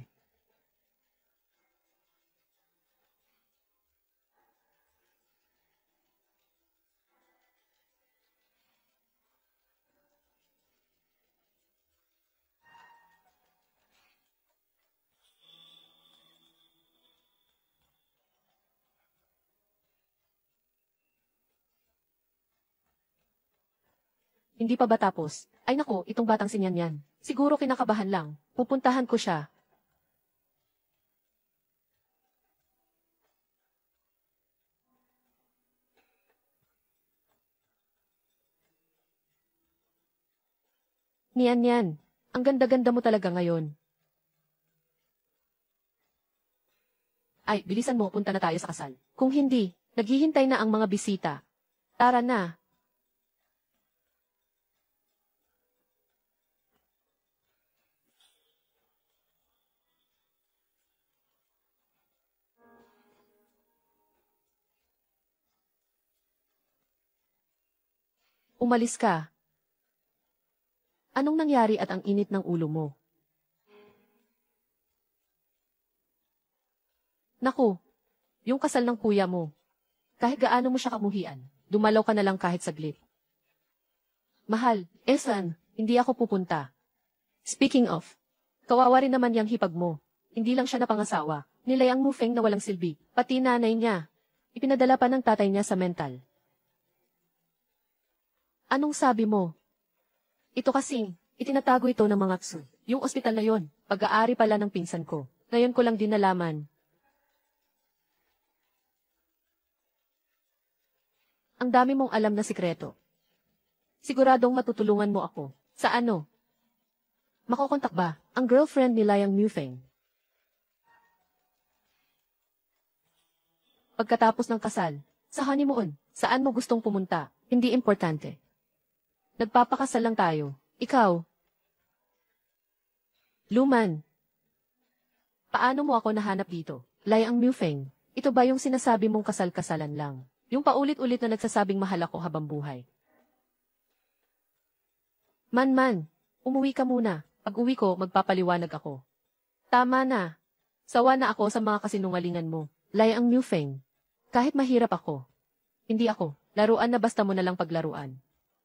Hindi pa ba tapos? Ay nako, itong batang sinyan yan. Siguro kinakabahan lang. Pupuntahan ko siya. Niyan yan. Ang ganda-ganda mo talaga ngayon. Ay, bilisan mo, punta na tayo sa kasal. Kung hindi, naghihintay na ang mga bisita. Tara na. Umalis ka. Anong nangyari at ang init ng ulo mo? Naku, yung kasal ng kuya mo. Kahit gaano mo siya kamuhian, dumalaw ka na lang kahit saglit. Mahal, Esan, hindi ako pupunta. Speaking of, kawawa rin naman yung hipag mo. Hindi lang siya napangasawa. Nilayang Mufeng na walang silbi, pati nanay niya. Ipinadala pa ng tatay niya sa mental. Anong sabi mo? Ito kasing, itinatago ito ng mga tsu. Yung ospital na yon, pag-aari pala ng pinsan ko. Ngayon ko lang din nalaman. Ang dami mong alam na sikreto. Siguradong matutulungan mo ako. Sa ano? Makokontak ba ang girlfriend ni Liang Mufeng? Pagkatapos ng kasal, sa honeymoon, saan mo gustong pumunta? Hindi importante. Nagpapakasal lang tayo. Ikaw. Luman. Paano mo ako nahanap dito? Liang Mufeng, ito ba yung sinasabi mong kasal-kasalan lang? Yung paulit-ulit na nagsasabing mahal ako habang buhay. Man, umuwi ka muna. Pag-uwi ko, magpapaliwanag ako. Tama na. Sawa na ako sa mga kasinungalingan mo. Liang Mufeng. Kahit mahirap ako. Hindi ako. Laruan na basta mo na lang paglaruan.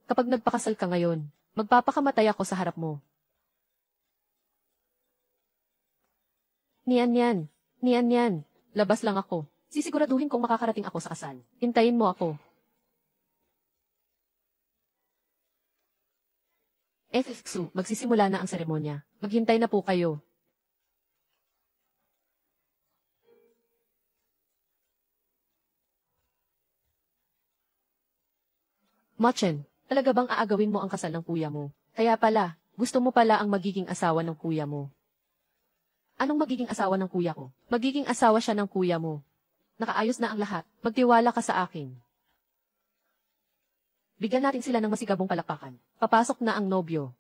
Kapag nagpakasal ka ngayon, magpapakamatay ako sa harap mo. Niyan. Labas lang ako. Sisiguraduhin kong makakarating ako sa kasal. Hintayin mo ako. FFXU, magsisimula na ang seremonya. Maghintay na po kayo. Machen, talaga bang aagawin mo ang kasal ng kuya mo? Kaya pala, gusto mo pala ang magiging asawa ng kuya mo. Anong magiging asawa ng kuya ko? Magiging asawa siya ng kuya mo. Nakaayos na ang lahat. Magtiwala ka sa akin. Bigyan natin sila ng masigabong palakpakan. Papasok na ang nobyo.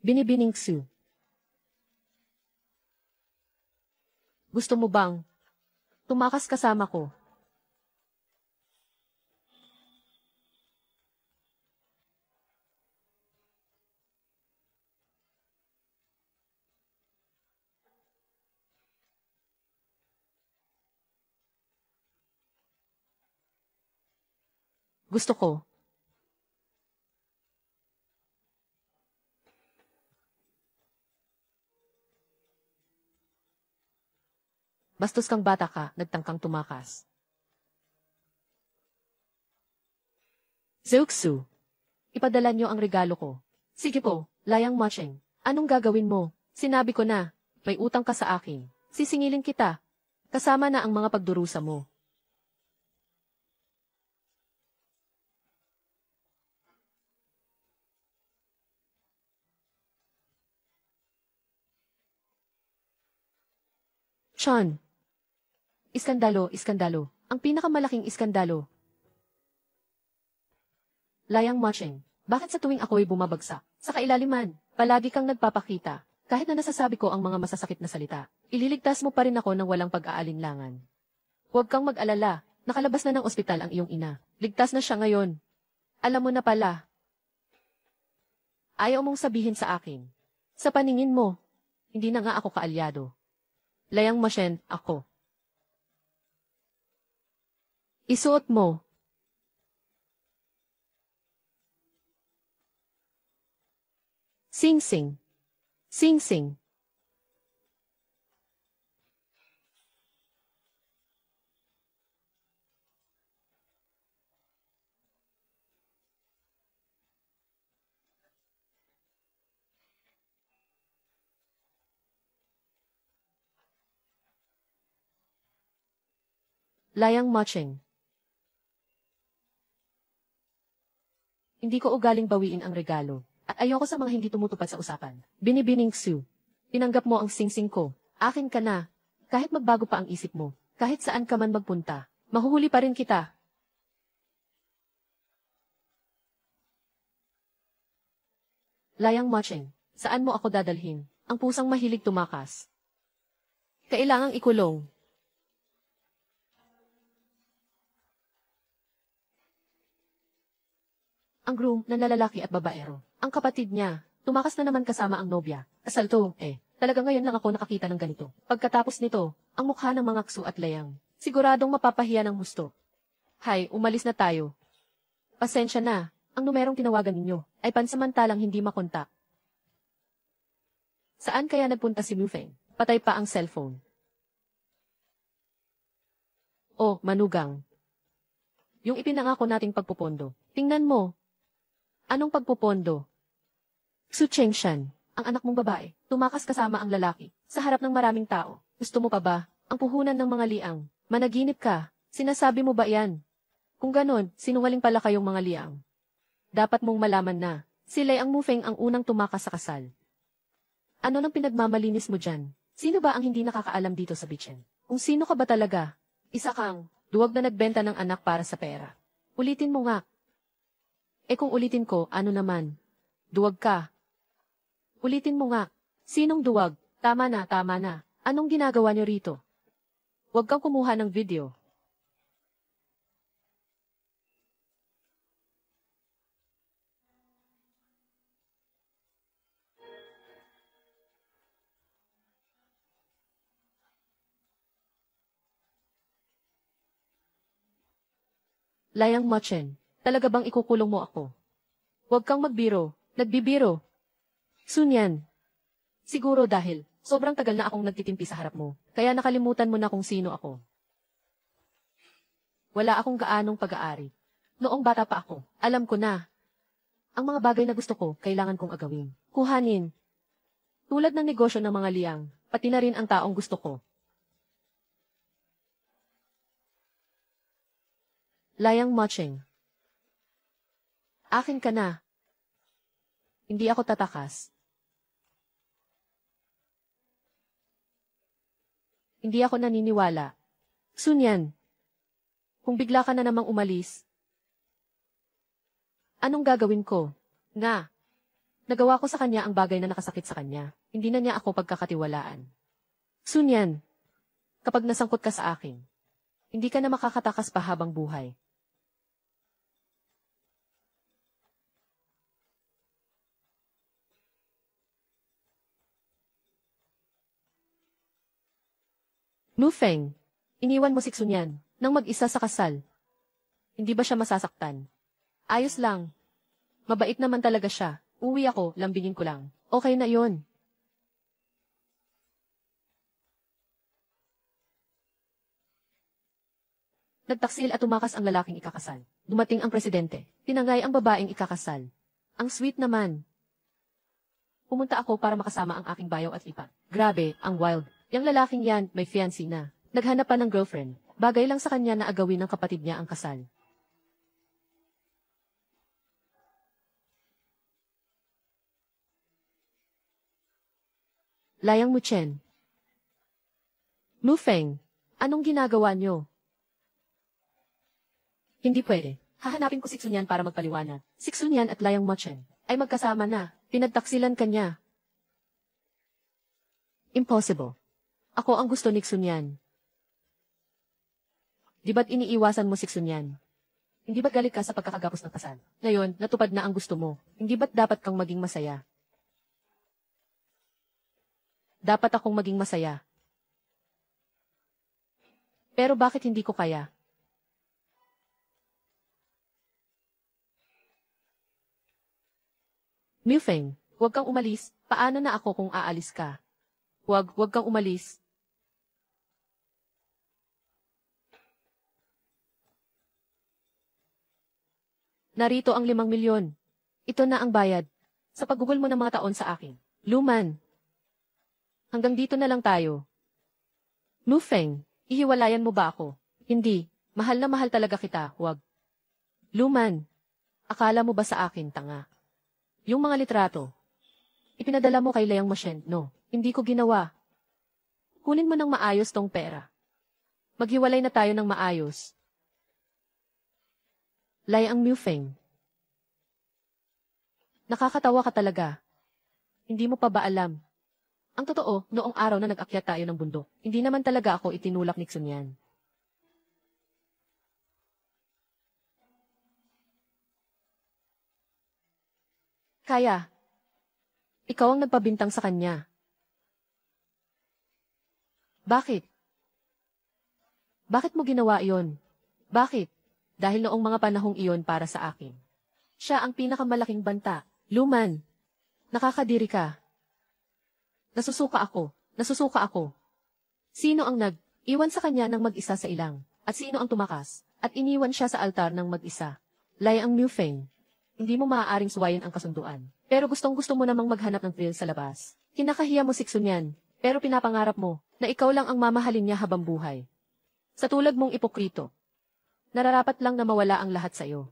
Binibining Su. Gusto mo bang tumakas kasama ko? Gusto ko. Bastos kang bata ka, nagtangkang tumakas. Zeuxu, ipadala niyo ang regalo ko. Sige po, Liang Macheng. Anong gagawin mo? Sinabi ko na, may utang ka sa akin. Sisingilin kita. Kasama na ang mga pagdurusa mo. Sean. Iskandalo. Ang pinakamalaking iskandalo. Liang Macheng, bakit sa tuwing ako'y bumabagsak? Sa kailaliman, palagi kang nagpapakita. Kahit na nasasabi ko ang mga masasakit na salita, ililigtas mo pa rin ako ng walang pag-aalinlangan. Huwag kang mag-alala, nakalabas na ng ospital ang iyong ina. Ligtas na siya ngayon. Alam mo na pala. Ayaw mong sabihin sa akin. Sa paningin mo, hindi na nga ako kaalyado. Liang Macheng, ako. Isuot mo. Sing-sing. Sing-sing. Liang Macheng. Hindi ko ugaling bawiin ang regalo, at ayoko sa mga hindi tumutupad sa usapan. Binibining Su. Tinanggap mo ang sing-sing ko. Akin ka na. Kahit magbago pa ang isip mo, kahit saan ka man magpunta, mahuhuli pa rin kita. Layang Macheng, saan mo ako dadalhin? Ang pusang mahilig tumakas. Kailangang ikulong. Ang groom na lalaki at babaero. Ang kapatid niya, tumakas na naman kasama ang nobya. Kasal to, Talaga ngayon lang ako nakakita ng ganito. Pagkatapos nito, ang mukha ng mga ksu at layang. Siguradong mapapahiya ng husto. Hay, umalis na tayo. Pasensya na, ang numerong tinawagan ninyo ay pansamantalang hindi makontak. Saan kaya nagpunta si Mufeng? Patay pa ang cellphone. Oh, manugang. Yung ipinangako nating pagpupondo. Tingnan mo. Anong pagpupondo? Su Chengshan, ang anak mong babae, tumakas kasama ang lalaki, sa harap ng maraming tao. Gusto mo pa ba? Ang puhunan ng mga liang. Managinip ka. Sinasabi mo ba yan? Kung ganon, sinungaling pala kayong mga liang. Dapat mong malaman na, sila'y ang Mufeng ang unang tumakas sa kasal. Ano nang pinagmamalinis mo dyan? Sino ba ang hindi nakakaalam dito sa Bichen? Kung sino ka ba talaga? Isa kang, duwag na nagbenta ng anak para sa pera. Ulitin mo nga. Kung ulitin ko, ano naman? Duwag ka. Ulitin mo nga. Sinong duwag? Tama na, tama na. Anong ginagawa niyo rito? Huwag kang kumuha ng video. Layang Machen, talaga bang ikukulong mo ako? Huwag kang magbiro, nagbibiro. Sunyan. Siguro dahil, sobrang tagal na akong nagtitimpi sa harap mo, kaya nakalimutan mo na kung sino ako. Wala akong gaanong pag-aari. Noong bata pa ako, alam ko na. Ang mga bagay na gusto ko, kailangan kong agawin. Kuhanin. Tulad ng negosyo ng mga liang, pati na rin ang taong gusto ko. Layang Macheng. Akin ka na. Hindi ako tatakas. Hindi ako naniniwala. Sunyan. Kung bigla ka na namang umalis, anong gagawin ko? Nga. Nagawa ko sa kanya ang bagay na nakasakit sa kanya. Hindi na niya ako pagkakatiwalaan. Sunyan. Kapag nasangkot ka sa akin, hindi ka na makakatakas pa habang buhay. Mufeng, iniwan mo si Xunyan nang mag-isa sa kasal. Hindi ba siya masasaktan? Ayos lang. Mabait naman talaga siya. Uwi ako, lambingin ko lang. Okay na yon. Nagtaksil at tumakas ang lalaking ikakasal. Dumating ang presidente. Tinangay ang babaeng ikakasal. Ang sweet naman. Pumunta ako para makasama ang aking bayaw at lipa. Grabe, ang wild. Yang lalaking yan, may fiancé na. Naghanap pa ng girlfriend. Bagay lang sa kanya na agawin ng kapatid niya ang kasal. Layang Muchen. Mufeng, anong ginagawa niyo? Hindi pwede. Hahanapin ko si Xunyan para magpaliwanag. Si Xunyan at Layang Muchen ay magkasama na. Pinagtaksilan kanya. Impossible. Ako ang gusto ni Xunyan. Di ba't iniiwasan mo si Xunyan? Hindi ba't galit ka sa pagkakagapos ng kasal? Ngayon, natupad na ang gusto mo. Hindi ba't dapat kang maging masaya? Dapat akong maging masaya. Pero bakit hindi ko kaya? Mufeng, huwag kang umalis. Paano na ako kung aalis ka? Huwag kang umalis. Narito ang 5 milyon. Ito na ang bayad. Sa paggugol mo ng mga taon sa akin. Luman. Hanggang dito na lang tayo. Mufeng, ihiwalayan mo ba ako? Hindi. Mahal na mahal talaga kita. Huwag. Luman. Akala mo ba sa akin, tanga? Yung mga litrato. Ipinadala mo kay Layang Machen, no? Hindi ko ginawa. Kunin mo ng maayos tong pera. Maghiwalay na tayo ng maayos. Layang Mufeng. Nakakatawa ka talaga. Hindi mo pa ba alam? Ang totoo, noong araw na nag-akyat tayo ng bundok, hindi naman talaga ako itinulak ni Xunyan. Kaya, ikaw ang nagpabintang sa kanya. Bakit? Bakit mo ginawa iyon? Bakit? Dahil noong mga panahong iyon para sa akin. Siya ang pinakamalaking banta. Luman, nakakadiri ka. Nasusuka ako. Nasusuka ako. Sino ang nag-iwan sa kanya ng mag-isa sa ilang? At sino ang tumakas? At iniwan siya sa altar ng mag-isa? Lay ang Mu Feng. Hindi mo maaaring suwayin ang kasunduan. Pero gustong-gusto mo namang maghanap ng thrill sa labas. Kinakahiya mo si Xunyan, pero pinapangarap mo na ikaw lang ang mamahalin niya habang buhay. Sa tulad mong ipokrito. Nararapat lang na mawala ang lahat sa iyo.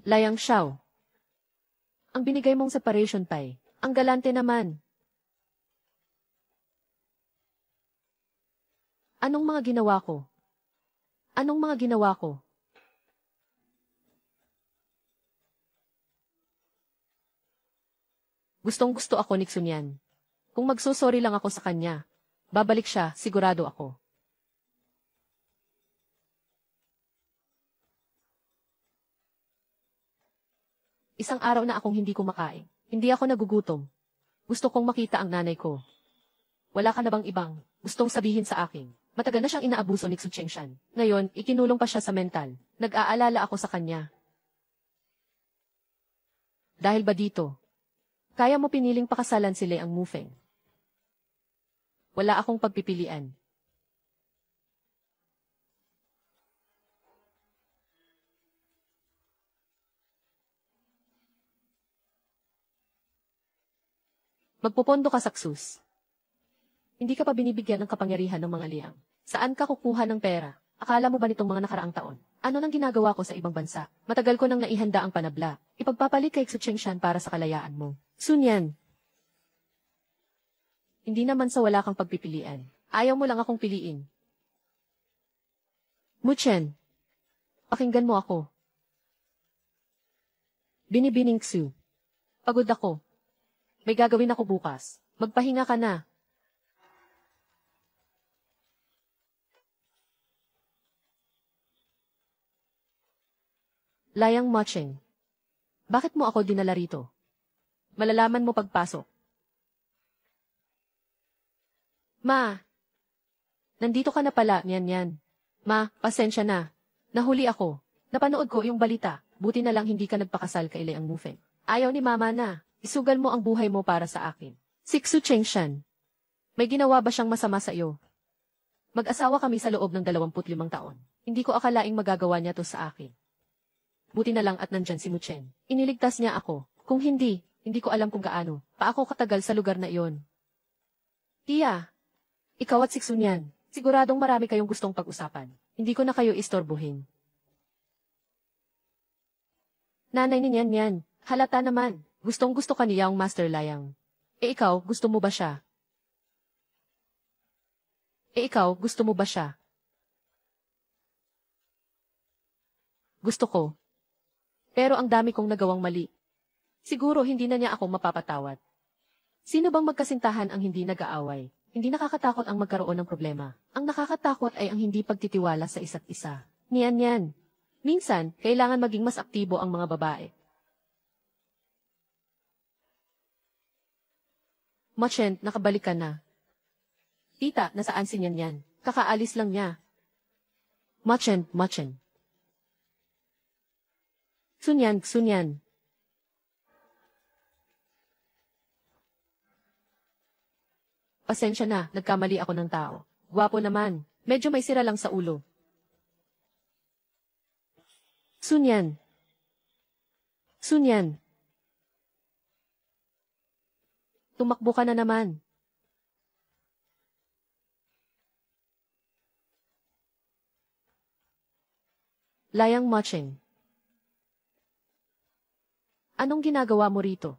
Layang Xiao. Ang binigay mong separation pie. Ang galante naman. Anong mga ginawa ko? Anong mga ginawa ko? Gustong-gusto ako ni Xunyan. Kung magsusorry lang ako sa kanya, babalik siya, sigurado ako. Isang araw na akong hindi kumakain. Hindi ako nagugutom. Gusto kong makita ang nanay ko. Wala ka na bang ibang gustong sabihin sa akin? Matagal na siyang inaabuso ni Xu Chengshan. Ngayon, ikinulong pa siya sa mental. Nag-aalala ako sa kanya. Dahil ba dito? Kaya mo piniling pakasalan si Liang Mufeng. Wala akong pagpipilian. Magpupondo ka sa Xus. Hindi ka pa binibigyan ng kapangyarihan ng mga liang. Saan ka kukuha ng pera? Akala mo ba nitong mga nakaraang taon? Ano nang ginagawa ko sa ibang bansa? Matagal ko nang naihanda ang panabla. Ipagpapalit kay Xu Chengshan para sa kalayaan mo. Xunyan. Hindi naman sa wala kang pagpipilian. Ayaw mo lang akong piliin. Mu Chen. Pakinggan mo ako. Binibining Xu. Pagod ako. May gagawin ako bukas. Magpahinga ka na. Layang Macheng. Bakit mo ako dinala rito? Malalaman mo pagpasok. Ma! Nandito ka na pala, yan. Ma, pasensya na. Nahuli ako. Napanood ko yung balita. Buti na lang hindi ka nagpakasal kay Liang Mufeng. Ayaw ni mama na. Isugal mo ang buhay mo para sa akin. Si Xu Chengshan. May ginawa ba siyang masama sa iyo? Mag-asawa kami sa loob ng 25 taon. Hindi ko akalaing magagawa niya to sa akin. Buti na lang at nandyan si Mu Chen. Iniligtas niya ako. Kung hindi, hindi ko alam kung gaano pa ako katagal sa lugar na iyon. Tia, ikaw at si Xunyan, siguradong marami kayong gustong pag-usapan. Hindi ko na kayo istorbohin. Nanay ni Yan, halata naman. Gustong-gusto ka niya ang Master Layang. Ikaw, gusto mo ba siya? Ikaw, gusto mo ba siya? Gusto ko. Pero ang dami kong nagawang mali. Siguro hindi na niya ako mapapatawad. Sino bang magkasintahan ang hindi nag-aaway? Hindi nakakatakot ang magkaroon ng problema. Ang nakakatakot ay ang hindi pagtitiwala sa isa't isa. Niyan. Minsan, kailangan maging mas aktibo ang mga babae. Machen, nakabalik ka na. Tita, nasaan si Yan? Kakaalis lang niya. Machen. Xunyan. Pasensya na, nagkamali ako ng tao. Gwapo naman, medyo may sira lang sa ulo. Xunyan. Tumakbo ka na naman. Layang Macheng. Anong ginagawa mo rito?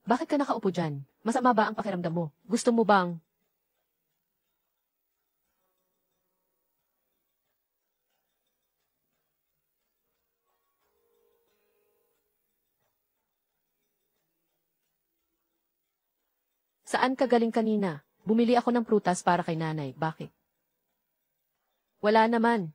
Bakit ka nakaupo dyan? Masama ba ang pakiramdam mo? Gusto mo bang... Saan ka galing kanina? Bumili ako ng prutas para kay nanay. Bakit? Wala naman.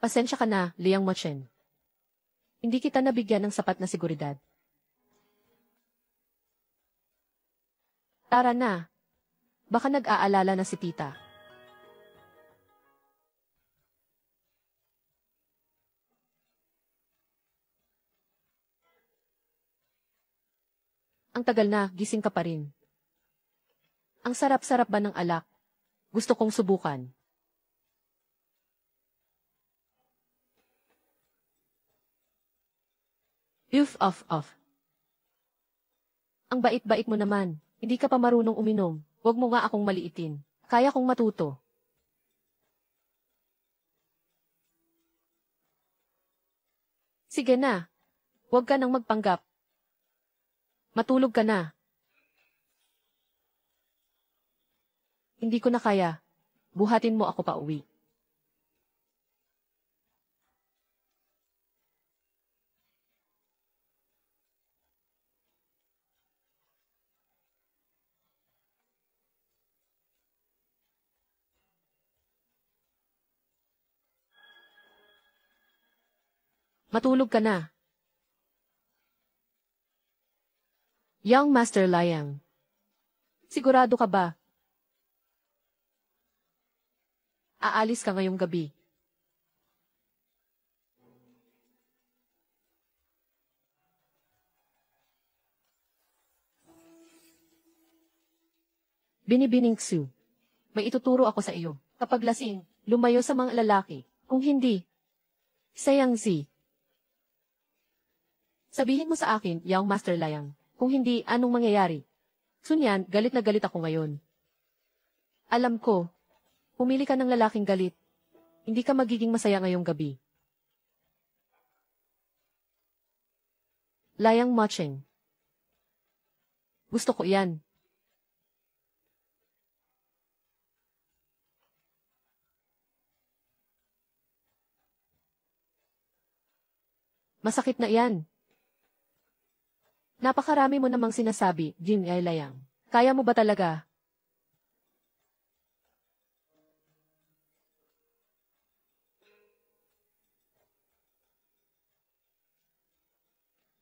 Pasensya ka na, Liang Mochen. Hindi kita nabigyan ng sapat na seguridad. Tara na. Baka nag-aalala na si tita. Ang tagal na, gising ka pa rin. Ang sarap-sarap ba ng alak? Gusto kong subukan. Off. Ang bait-bait mo naman. Hindi ka pa marunong uminom. Huwag mo nga akong maliitin. Kaya kong matuto. Sige na. Huwag ka nang magpanggap. Matulog ka na. Hindi ko na kaya. Buhatin mo ako pa uwi. Matulog ka na. Young Master Liang. Sigurado ka ba? Aalis ka ngayong gabi. Binibining Xu. May ituturo ako sa iyo. Kapag lasing, lumayo sa mga lalaki. Kung hindi, Sayang Zi. Sabihin mo sa akin, Young Master Liang. Kung hindi, anong mangyayari? Sunyan, galit na galit ako ngayon. Alam ko, pumili ka ng lalaking galit. Hindi ka magiging masaya ngayong gabi. Liang Mochen. Gusto ko yan. Masakit na yan. Napakarami mo namang sinasabi, Jin Ai Liang. Kaya mo ba talaga?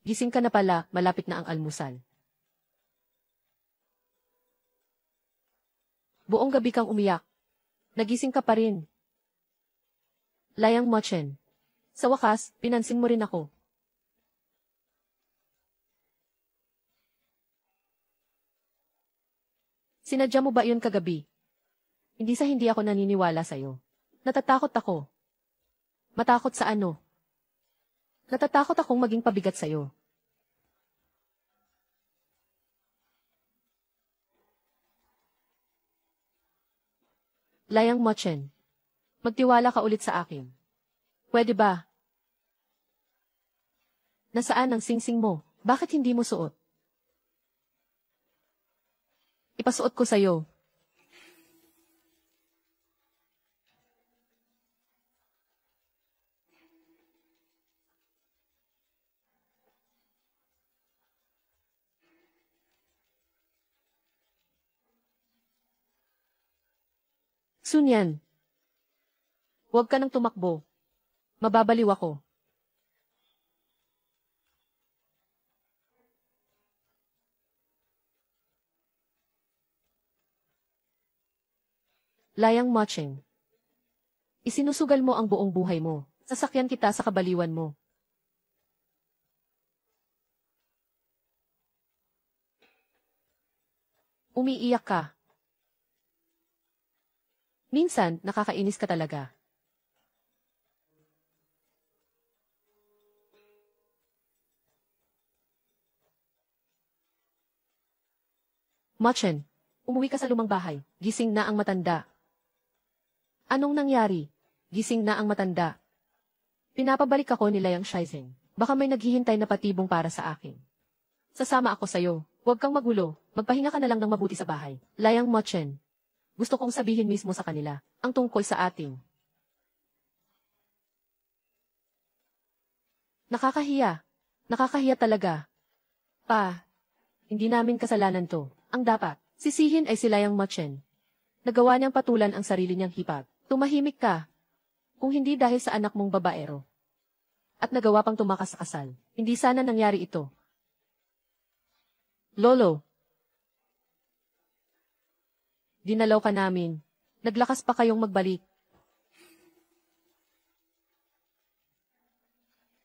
Gising ka na pala, malapit na ang almusal. Buong gabi kang umiyak. Nagising ka pa rin. Liang Mochen. Sa wakas, pinansin mo rin ako. Sinadya mo ba yun kagabi? Hindi sa hindi ako naniniwala sa'yo. Natatakot ako. Matakot sa ano? Natatakot akong maging pabigat sa'yo. Liang Mochen. Magtiwala ka ulit sa akin. Pwede ba? Nasaan ang singsing mo? Bakit hindi mo suot? Ipasuot ko sa'yo. Sunyan. Huwag ka nang tumakbo. Mababaliw ako. Liang Mochen. Isinusugal mo ang buong buhay mo. Sasakyan kita sa kabaliwan mo. Umiiyak ka. Minsan, nakakainis ka talaga. Mochen, umuwi ka sa lumang bahay. Gising na ang matanda. Anong nangyari? Gising na ang matanda. Pinapabalik ako ni Liang Shaizeng. Baka may naghihintay na patibong para sa akin. Sasama ako sa'yo. Huwag kang magulo. Magpahinga ka na lang ng mabuti sa bahay. Liang Mochen. Gusto kong sabihin mismo sa kanila ang tungkol sa ating Nakakahiya. Nakakahiya talaga. Pa, hindi namin kasalanan to. Ang dapat, sisihin ay si Liang Machen. Nagawa niyang patulan ang sarili niyang hipag. Tumahimik ka. Kung hindi dahil sa anak mong babaero. At nagawa pang tumakas sa kasal, hindi sana nangyari ito. Lolo. Dinalaw ka namin. Naglakas pa kayong magbalik.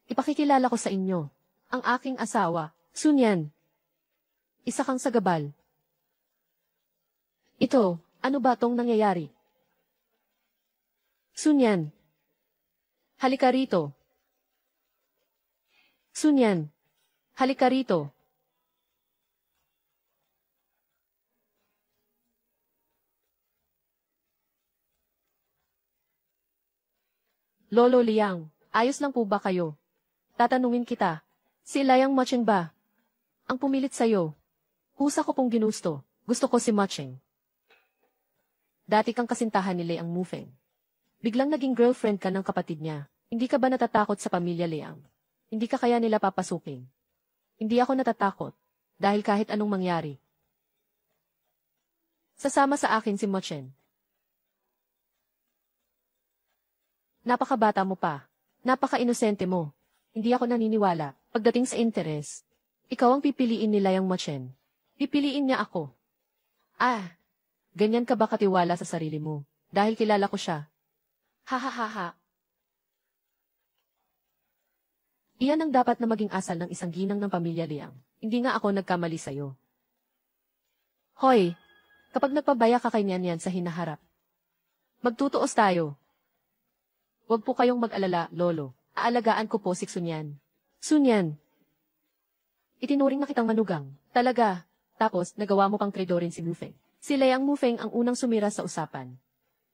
Ipakikilala ko sa inyo, ang aking asawa, Sun Yan. Isa kang sagabal. Ito, ano ba tong nangyayari? Sun Yan. Halika rito. Sun Yan. Halika rito. Lolo Liang, ayos lang po ba kayo? Tatanungin kita, si Liang Machen ba? Ang pumilit sa'yo. Kusa ko pong ginusto. Gusto ko si Machen. Dati kang kasintahan ni Liang Mufeng. Biglang naging girlfriend ka ng kapatid niya. Hindi ka ba natatakot sa pamilya Liang? Hindi ka kaya nila papasukin? Hindi ako natatakot. Dahil kahit anong mangyari. Sasama sa akin si Machen. Napakabata mo pa. Napaka-inosente mo. Hindi ako naniniwala. Pagdating sa interes, ikaw ang pipiliin ni Liang Machen. Pipiliin niya ako. Ah, ganyan ka ba katiwala sa sarili mo? Dahil kilala ko siya. Ha ha ha ha. Iyan ang dapat na maging asal ng isang ginang ng pamilya Liang. Hindi nga ako nagkamali sa'yo. Hoy, kapag nagpabaya ka kay Nian sa hinaharap, magtutuos tayo. Huwag po kayong mag-alala, Lolo. Aalagaan ko po si Sun Yan. Sun Yan. Itinuring na kitang manugang. Talaga. Tapos, nagawa mo pang kredorin si Mufeng. Si Liang Mufeng ang unang sumira sa usapan.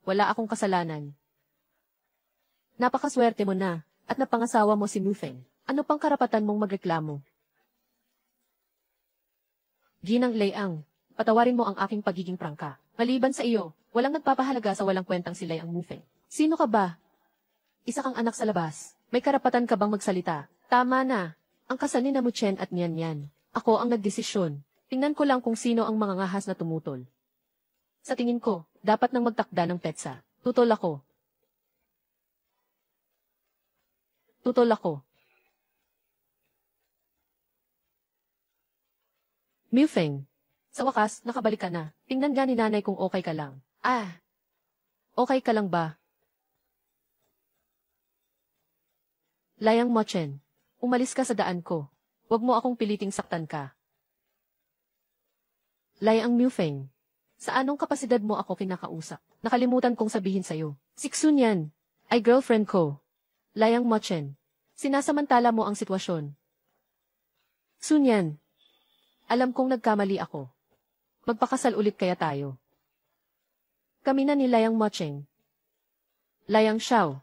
Wala akong kasalanan. Napakaswerte mo na, at napangasawa mo si Mufeng. Ano pang karapatan mong magreklamo? Ginang Liang, patawarin mo ang aking pagiging prangka. Maliban sa iyo, walang nagpapahalaga sa walang kwentang si Liang Mufeng. Sino ka ba? Isa kang anak sa labas. May karapatan ka bang magsalita? Tama na. Ang kasal ni Machen at Nian Yan. Ako ang nagdesisyon. Tingnan ko lang kung sino ang mga ngahas na tumutol. Sa tingin ko, dapat nang magtakda ng petsa. Tutol ako. Tutol ako. Mufeng. Sa wakas, nakabalik ka na. Tingnan nga ni nanay kung okay ka lang. Ah. Okay ka lang ba? Liang Machen, umalis ka sa daan ko. Huwag mo akong piliting saktan ka. Liang Mufeng, sa anong kapasidad mo ako kinakausap? Nakalimutan kong sabihin sa'yo. Si Sun Yan ay girlfriend ko. Liang Machen, sinasamantala mo ang sitwasyon. Sun Yan, alam kong nagkamali ako. Magpakasal ulit kaya tayo. Kami na ni Liang Machen. Liang Xiao,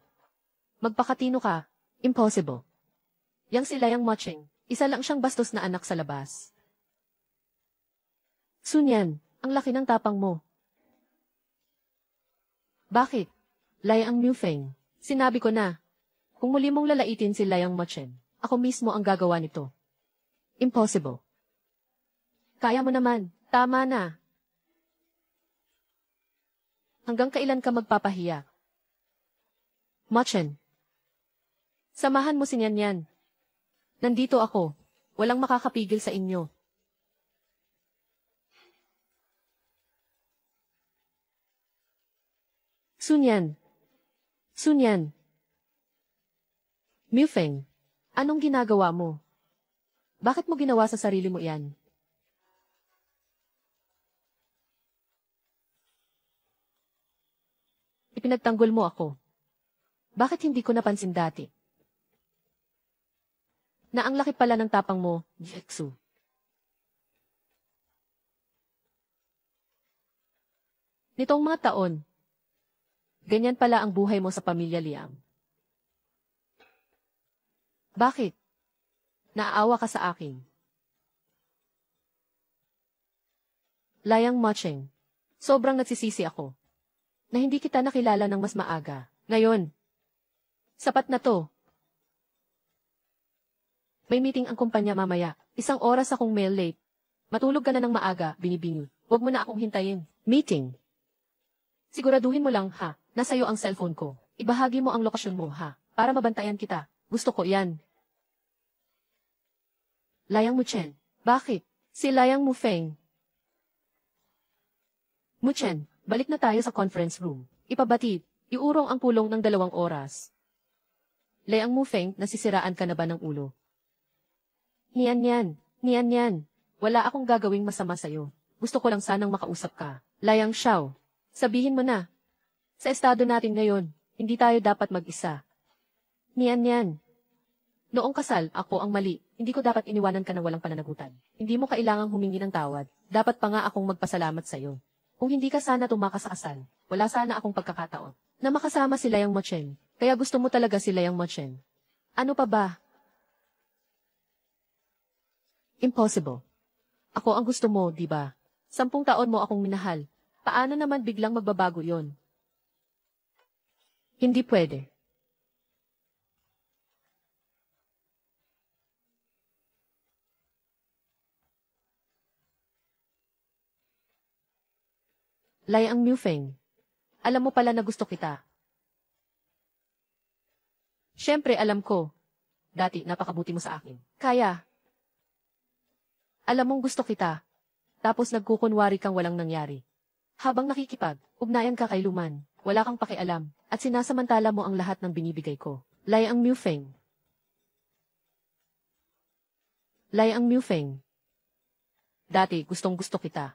magpakatino ka. Impossible. Yang si Liang Machen, isa lang siyang bastos na anak sa labas. Sun Yan, ang laki ng tapang mo. Bakit? Liang Mufeng, sinabi ko na. Kung muli mong lalaitin si Liang Machen, ako mismo ang gagawa nito. Impossible. Kaya mo naman, tama na. Hanggang kailan ka magpapahiya? Machen. Samahan mo si Nian Yan. Nandito ako. Walang makakapigil sa inyo. Sun Yan. Sun Yan. Mufeng, anong ginagawa mo? Bakit mo ginawa sa sarili mo yan? Ipinagtanggol mo ako. Bakit hindi ko napansin dati? Na ang laki pala ng tapang mo, Jeksu. Nitong mga taon, ganyan pala ang buhay mo sa pamilya Liang. Bakit? Naaawa ka sa akin. Liang Machen, sobrang nagsisisi ako na hindi kita nakilala ng mas maaga. Ngayon, sapat na to. May meeting ang kumpanya mamaya. 1 oras akong mail late. Matulog ka na ng maaga, binibini. Huwag mo na akong hintayin. Meeting. Siguraduhin mo lang, ha? Nasa'yo ang cellphone ko. Ibahagi mo ang lokasyon mo, ha? Para mabantayan kita. Gusto ko yan. Layang Muchen. Bakit? Si Layang Mufeng. Muchen, balik na tayo sa conference room. Ipabatid, iurong ang pulong ng 2 oras. Layang Mufeng, nasisiraan ka na ba ng ulo? Niyan. Wala akong gagawing masama sa'yo. Gusto ko lang sanang makausap ka. Layang Xiao, sabihin mo na. Sa estado natin ngayon, hindi tayo dapat mag-isa. Niyan. Noong kasal, ako ang mali. Hindi ko dapat iniwanan ka ng walang pananagutan. Hindi mo kailangang humingi ng tawad. Dapat pa nga akong magpasalamat sa'yo. Kung hindi ka sana tumakas sa kasal, wala sana akong pagkakataon na makasama si Layang Mochen. Kaya gusto mo talaga si Layang Mochen. Ano pa ba? Impossible. Ako ang gusto mo, di ba? 10 taon mo akong minahal. Paano naman biglang magbabago yon? Hindi pwede. Layang Mufeng. Alam mo pala na gusto kita. Siyempre alam ko. Dati napakabuti mo sa akin. Kaya. Alam mong gusto kita. Tapos nagkukunwari kang walang nangyari. Habang ugnayan ka kay Luman, wala kang pakialam, at sinasamantala mo ang lahat ng binibigay ko. Layang Mufeng. Layang Mufeng. Dati gustong gusto kita.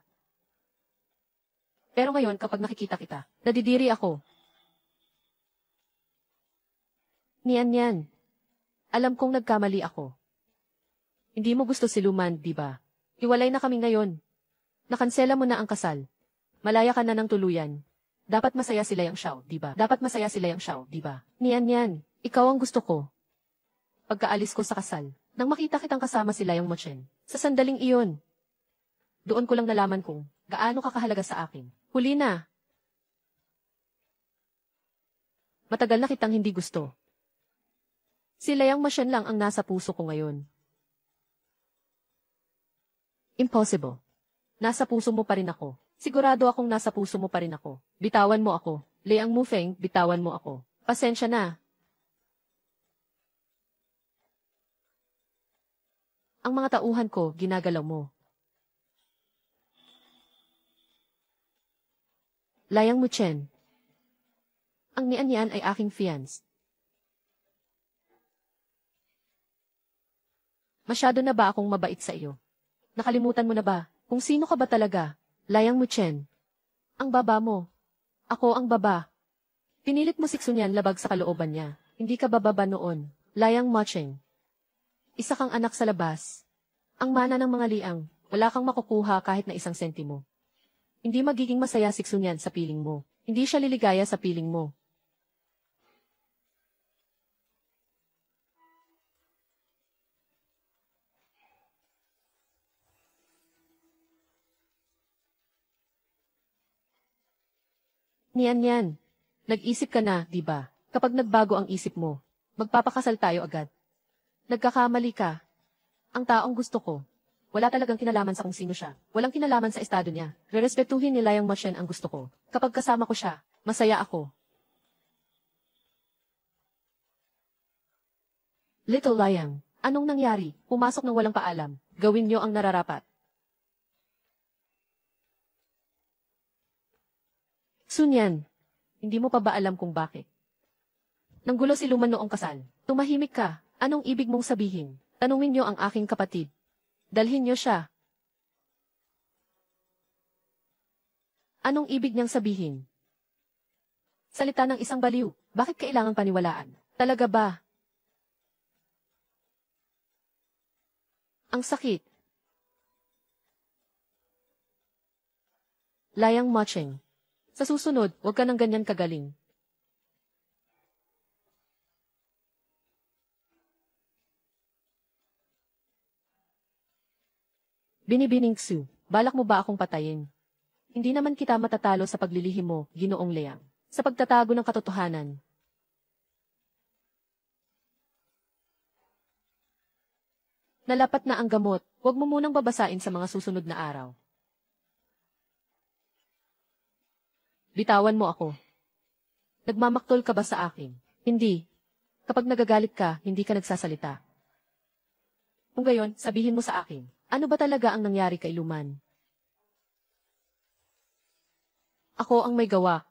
Pero ngayon kapag nakikita kita, nadidiri ako. Niyan. Alam kong nagkamali ako. Hindi mo gusto si Luman, di ba? Hiwalay na kami ngayon. Nakansela mo na ang kasal. Malaya ka na ng tuluyan. Dapat masaya si Layang Xiao, di ba? Niyan. Ikaw ang gusto ko. Pagkaalis ko sa kasal, nang makita kitang kasama si Layang Mochen, sa sandaling iyon, doon ko lang nalaman kung gaano kakahalaga sa akin. Huli na. Matagal na kitang hindi gusto. Si Layang Mochen lang ang nasa puso ko ngayon. Impossible. Nasa puso mo pa rin ako. Sigurado akong nasa puso mo pa rin ako. Bitawan mo ako. Layang Mufeng, bitawan mo ako. Pasensya na. Ang mga tauhan ko, ginagalaw mo. Layang Muchen. Ang niyan ay aking fiance. Masyado na ba akong mabait sa iyo? Nakalimutan mo na ba kung sino ka ba talaga? Layang Muchen. Ang baba mo. Ako ang baba. Pinilit mo siksunyan labag sa kalooban niya. Hindi ka bababa noon. Layang Mocheng. Isa kang anak sa labas. Ang mana ng mga liang, wala kang makukuha kahit na 1 sentimo. Hindi magiging masaya siksunyan sa piling mo. Hindi siya liligaya sa piling mo. Niyan. Nag-isip ka na, di ba? Kapag nagbago ang isip mo, magpapakasal tayo agad. Nagkakamali ka. Ang taong gusto ko, wala talagang kinalaman sa kung sino siya. Walang kinalaman sa estado niya. Rerespetuhin ni Layang Mochen ang gusto ko. Kapag kasama ko siya, masaya ako. Little Layang, anong nangyari? Pumasok ng walang paalam. Gawin niyo ang nararapat. Sunyan, hindi mo pa ba alam kung bakit? Nanggulo si Luman noong kasal. Tumahimik ka. Anong ibig mong sabihin? Tanungin niyo ang aking kapatid. Dalhin niyo siya. Anong ibig niyang sabihin? Salita ng isang baliw. Bakit kailangang paniwalaan? Talaga ba? Ang sakit. Layang Mocheng. Sa susunod, huwag ka ng ganyan kagaling. Binibining Su, balak mo ba akong patayin? Hindi naman kita matatalo sa paglilihim mo, Ginoong Layang. Sa pagtatago ng katotohanan. Nalapat na ang gamot, huwag mo munang babasain sa mga susunod na araw. Bitawan mo ako. Nagmamaktol ka ba sa akin? Hindi. Kapag nagagalit ka, hindi ka nagsasalita. Kung gayon, sabihin mo sa akin, ano ba talaga ang nangyari kay Luman? Ako ang may gawa.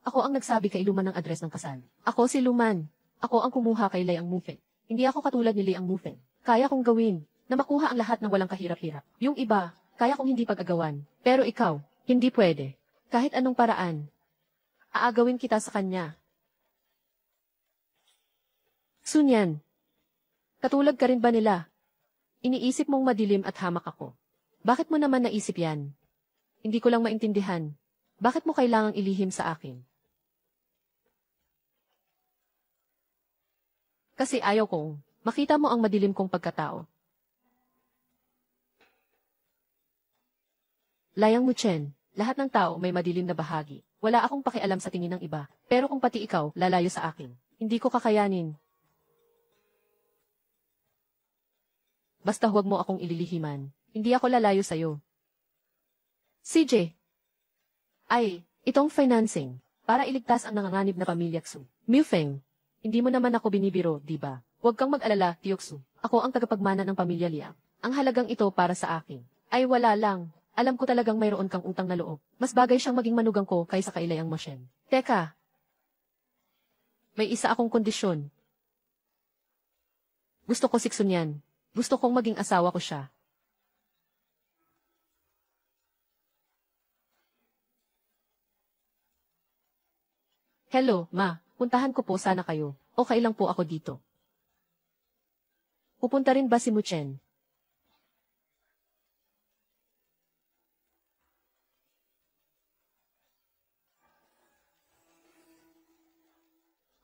Ako ang nagsabi kay Luman ng address ng kasal. Ako si Luman. Ako ang kumuha kay Liang Mufen. Hindi ako katulad ni Liang Mufen. Kaya kong gawin na makuha ang lahat ng walang kahirap-hirap. Yung iba, kaya kong hindi pag-agawan. Pero ikaw, hindi pwede. Kahit anong paraan, aagawin kita sa kanya. Sunyan, katulad ka rin ba nila? Iniisip mong madilim at hamak ako. Bakit mo naman naisip yan? Hindi ko lang maintindihan. Bakit mo kailangang ilihim sa akin? Kasi ayaw kong makita mo ang madilim kong pagkatao. Liang Muchen, lahat ng tao may madilim na bahagi. Wala akong pakialam sa tingin ng iba. Pero kung pati ikaw, lalayo sa akin, hindi ko kakayanin. Basta huwag mo akong ililihiman. Hindi ako lalayo sa'yo. CJ. Ay, itong financing. Para iligtas ang nanganganib na pamilya Xu. Mufeng. Hindi mo naman ako binibiro, di ba? Huwag kang mag-alala, Tiyoksu. Ako ang tagapagmana ng pamilya Liang. Ang halagang ito para sa akin. Ay wala lang. Alam ko talagang mayroon kang utang na loob. Mas bagay siyang maging manugang ko kaysa kay Liang Moshen. Teka. May isa akong kondisyon. Gusto ko siksun yan. Gusto kong maging asawa ko siya. Hello, Ma. Puntahan ko po sana kayo. Okay lang po ako dito. Pupunta rin ba si Muchen?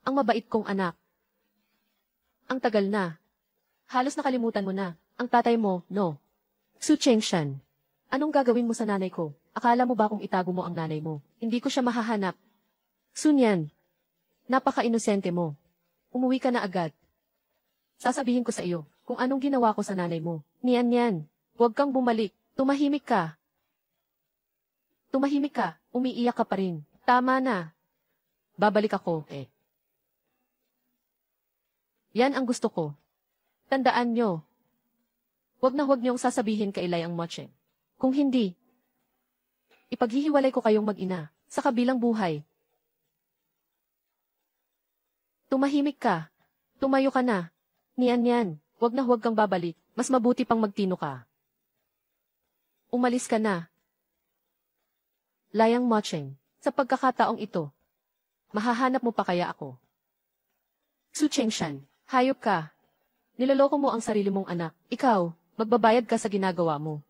Ang mabait kong anak. Ang tagal na. Halos nakalimutan mo na. Ang tatay mo, no. Su Chengshan. Anong gagawin mo sa nanay ko? Akala mo ba kung itago mo ang nanay mo? Hindi ko siya mahahanap. Sunyan. Napaka-inosente mo. Umuwi ka na agad. Sasabihin ko sa iyo kung anong ginawa ko sa nanay mo. Niyan. Huwag kang bumalik. Tumahimik ka. Tumahimik ka. Umiiyak ka pa rin. Tama na. Babalik ako, eh. Yan ang gusto ko. Tandaan nyo. Huwag niyong sasabihin kay Liang Moche. Kung hindi, ipaghihiwalay ko kayong mag-ina sa kabilang buhay. Tumahimik ka. Tumayo ka na. Niyan. Huwag kang babalik. Mas mabuti pang magtino ka. Umalis ka na. Liang Mocheng, sa pagkakataong ito, mahahanap mo pa kaya ako? Su Chengshan, hayop ka. Niloloko mo ang sarili mong anak. Ikaw, magbabayad ka sa ginagawa mo.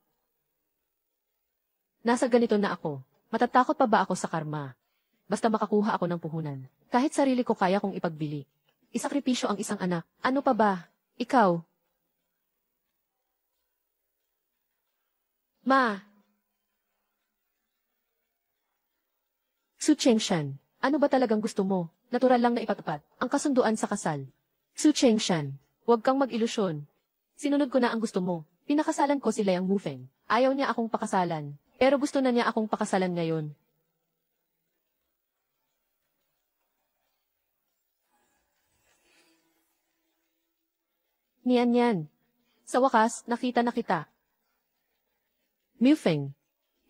Nasa ganito na ako. Matatakot pa ba ako sa karma? Basta makakuha ako ng puhunan. Kahit sarili ko kaya kong ipagbili. Isakripisyo ang isang anak. Ano pa ba? Ikaw. Ma. Su Chengshan, ano ba talagang gusto mo? Natural lang na ipatupad ang kasunduan sa kasal. Su Chengshan, huwag kang mag-ilusyon. Sinunod ko na ang gusto mo. Pinakasalan ko si Liang Mufeng. Ayaw niya akong pakasalan. Pero gusto na niya akong pakasalan ngayon. Niyan. Sa wakas, nakita na kita. Mufeng,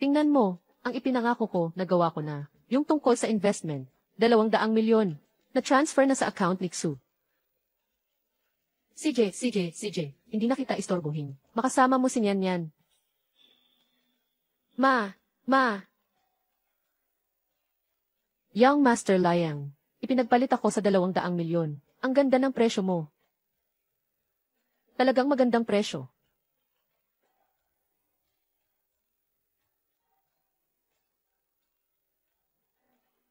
tingnan mo, ang ipinangako ko, nagawa ko na. Yung tungkol sa investment, 200 milyon, na-transfer na sa account ni Xu. CJ, hindi na kita istorbohin. Makasama mo si Niyan. Ma. Young Master Liang, ipinagpalit ako sa 200 milyon. Ang ganda ng presyo mo. Talagang magandang presyo.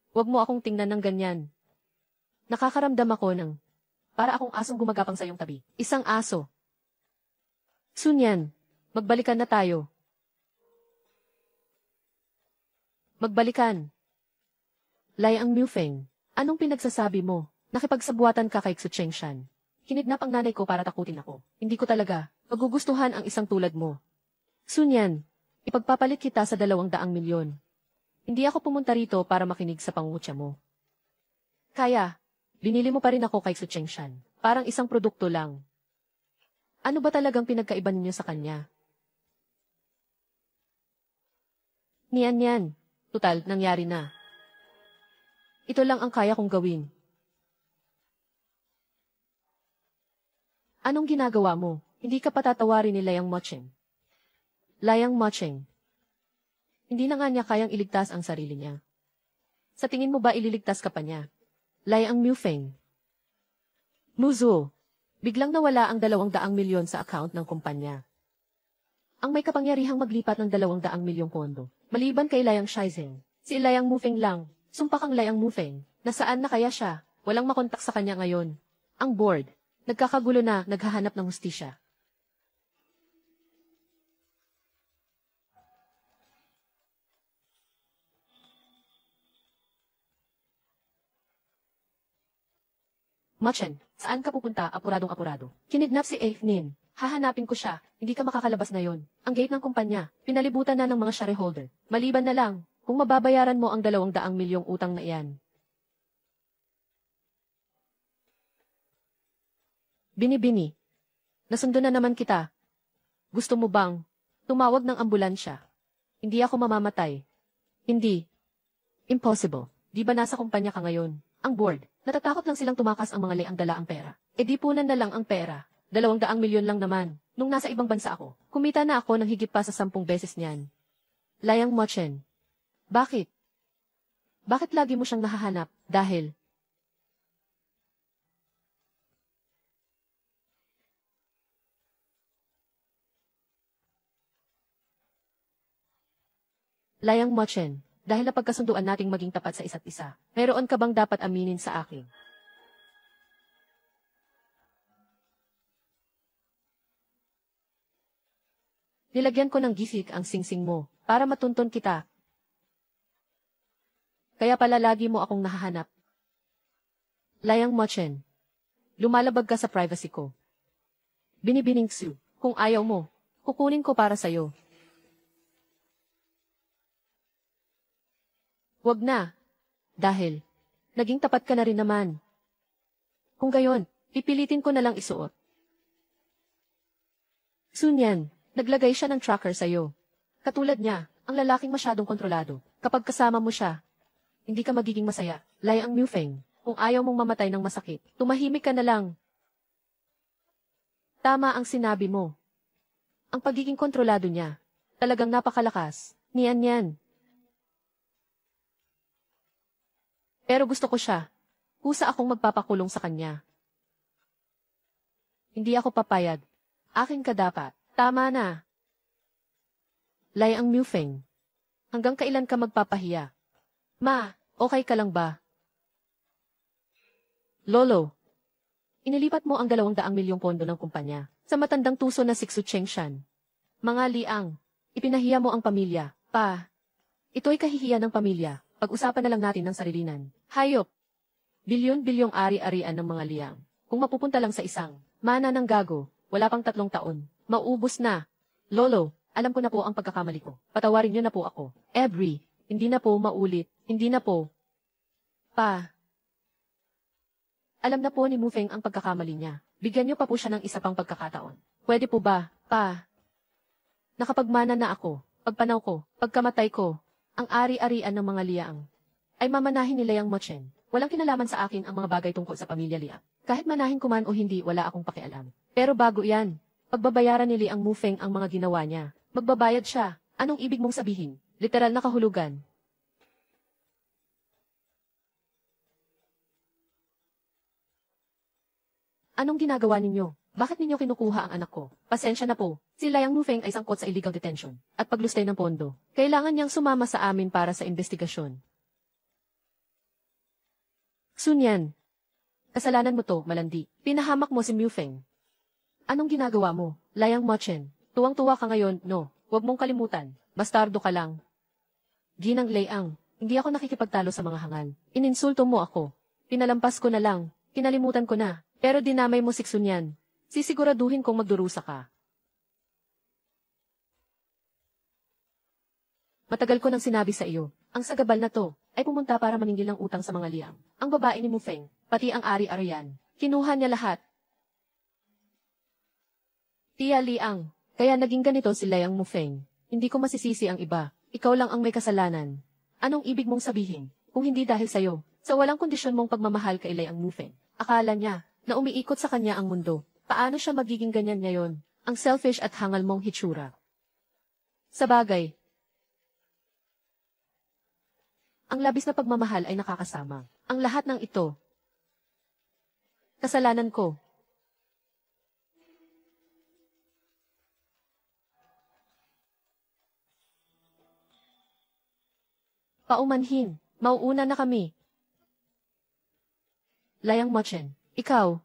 Huwag mo akong tingnan ng ganyan. Nakakaramdam ako ng para akong asong gumagapang sa iyong tabi. Isang aso. Sunyan, magbalikan na tayo. Magbalikan. Liang Mufeng, anong pinagsasabi mo? Nakipagsabuatan ka kay Xu Chengshan. Kinidnap ang nanay ko para takutin ako. Hindi ko talaga Magugustuhan ang isang tulad mo. Sunyan, ipagpapalit kita sa 200,000,000. Hindi ako pumunta rito para makinig sa pangungutya mo. Kaya, binili mo pa rin ako kay Su Chengshan. Parang isang produkto lang. Ano ba talagang pinagkaiba ninyo sa kanya? Niyan. Tutal, nangyari na. Ito lang ang kaya kong gawin. Anong ginagawa mo? Hindi ka patatawarin ni Layang Mocheng. Layang Mocheng. Hindi na nga niya kayang iligtas ang sarili niya. Sa tingin mo ba ililigtas ka pa niya? Layang Mufeng. Muzo. Biglang nawala ang 200,000,000 sa account ng kumpanya. Ang may kapangyarihang maglipat ng 200,000,000 pondo. Maliban kay Layang Shaizeng. Si Layang Mufeng lang. Sumpa kang Layang Mufeng. Nasaan na kaya siya? Walang makontak sa kanya ngayon. Ang board. Nagkakagulo na, naghahanap ng hustisya. Machen, saan ka pupunta? Apuradong-apurado. Kinidnap si Nin. Hahanapin ko siya. Hindi ka makakalabas ngayon. Ang gate ng kumpanya, pinalibutan na ng mga shareholder. Maliban na lang, kung mababayaran mo ang 200,000,000 utang na iyan. Bini-bini. Nasundo na naman kita. Gusto mo bang tumawag ng ambulansya? Hindi ako mamamatay. Hindi. Impossible. Di ba nasa kumpanya ka ngayon? Ang board, natatakot lang silang tumakas ang mga Layang dala ang pera. E di punan na lang ang pera. 200,000,000 lang naman. Nung nasa ibang bansa ako, kumita na ako ng higit pa sa 10 beses niyan. Layang Mochen. Bakit? Bakit lagi mo siyang nahahanap? Dahil Layang Mochen, dahil napagkasunduan nating maging tapat sa isa't isa, mayroon ka bang dapat aminin sa akin? Nilagyan ko ng gisik ang singsing mo, para matunton kita. Kaya pala lagi mo akong nahahanap. Layang Mochen, lumalabag ka sa privacy ko. Binibining Su, kung ayaw mo, kukunin ko para sa'yo. Wag na. Dahil, naging tapat ka na rin naman. Kung gayon, pipilitin ko na lang isuot. Sunyan, naglagay siya ng tracker sa'yo. Katulad niya, ang lalaking masyadong kontrolado. Kapag kasama mo siya, hindi ka magiging masaya. Layang Mufeng, kung ayaw mong mamatay ng masakit, tumahimik ka na lang. Tama ang sinabi mo. Ang pagiging kontrolado niya, talagang napakalakas. Niyan. Pero gusto ko siya. Kusa akong magpapakulong sa kanya. Hindi ako papayag. Akin ka dapat. Tama na. Layang Mufeng. Hanggang kailan ka magpapahiya? Ma, okay ka lang ba? Lolo. Inilipat mo ang 200,000,000 pondo ng kumpanya sa matandang tuso na si Su Chengshan. Mga liang, ipinahiya mo ang pamilya. Pa, ito'y kahihiyan ng pamilya. Pag-usapan na lang natin ng sarilinan. Hayop. Bilyon-bilyong ari-arian ng mga liang. Kung mapupunta lang sa isang mana ng gago, wala pang 3 taon. Maubos na. Lolo, alam ko na po ang pagkakamali ko. Patawarin niyo na po ako. Every, hindi na po maulit. Hindi na po. Pa. Alam na po ni Mufeng ang pagkakamali niya. Bigyan niyo pa po siya ng isa pang pagkakataon. Pwede po ba, pa? Nakapagmana na ako. Pagpanaw ko, pagkamatay ko, ang ari-arian ng mga liang ay mamanahin ni Layang Mochen. Walang kinalaman sa akin ang mga bagay tungkol sa pamilya Liang. Kahit manahin ko man o hindi, wala akong pakialam. Pero bago yan, pagbabayaran ni Liang Mufeng ang mga ginawa niya. Magbabayad siya. Anong ibig mong sabihin? Literal na kahulugan. Anong ginagawa ninyo? Bakit ninyo kinukuha ang anak ko? Pasensya na po. Si Layang Mufeng ay sangkot sa illegal detention at paglustay ng pondo. Kailangan niyang sumama sa amin para sa investigasyon. Sunyan. Kasalanan mo to, malandi. Pinahamak mo si Mufeng. Anong ginagawa mo? Layang Mochen. Tuwang-tuwa ka ngayon, no? Huwag mong kalimutan. Bastardo ka lang. Ginang Layang. Hindi ako nakikipagtalo sa mga hangal. Ininsulto mo ako. Pinalampas ko na lang. Kinalimutan ko na. Pero dinamay mo si Sunyan. Sisiguraduhin kong magdurusa ka. Matagal ko nang sinabi sa iyo, ang sagabal na to, ay pumunta para maningil ng utang sa mga Liang. Ang babae ni Mufeng, pati ang ari-arian. Kinuha niya lahat. Tia Liang, kaya naging ganito si Liang Mufeng. Hindi ko masisisi ang iba. Ikaw lang ang may kasalanan. Anong ibig mong sabihin? Kung hindi dahil sa'yo, sa walang kondisyon mong pagmamahal kay Liang Mufeng. Akala niya, na umiikot sa kanya ang mundo. Paano siya magiging ganyan ngayon? Ang selfish at hangal mong hitsura. Sa bagay, ang labis na pagmamahal ay nakakasama. Ang lahat ng ito, kasalanan ko. Paumanhin, mauuna na kami. Liang Mochen, ikaw.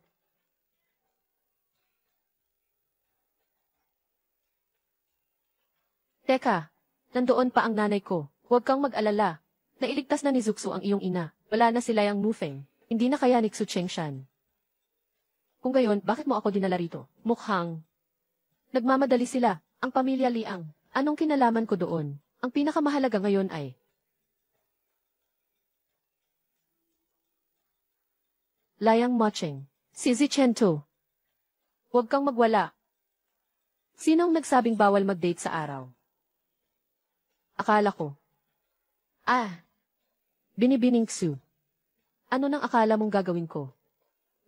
Teka, nandoon pa ang nanay ko. Huwag kang mag-alala. Nailigtas na ni Zuxu ang iyong ina. Wala na si Liang Mufeng. Hindi na kaya ni Xu Chengshan. Kung gayon, bakit mo ako dinala rito? Mukhang nagmamadali sila. Ang pamilya Liang. Anong kinalaman ko doon? Ang pinakamahalaga ngayon ay Liang Mocheng. Si Zichento. Huwag kang magwala. Sinong nagsabing bawal mag-date sa araw? Akala ko. Binibining Xu. Ano nang akala mong gagawin ko?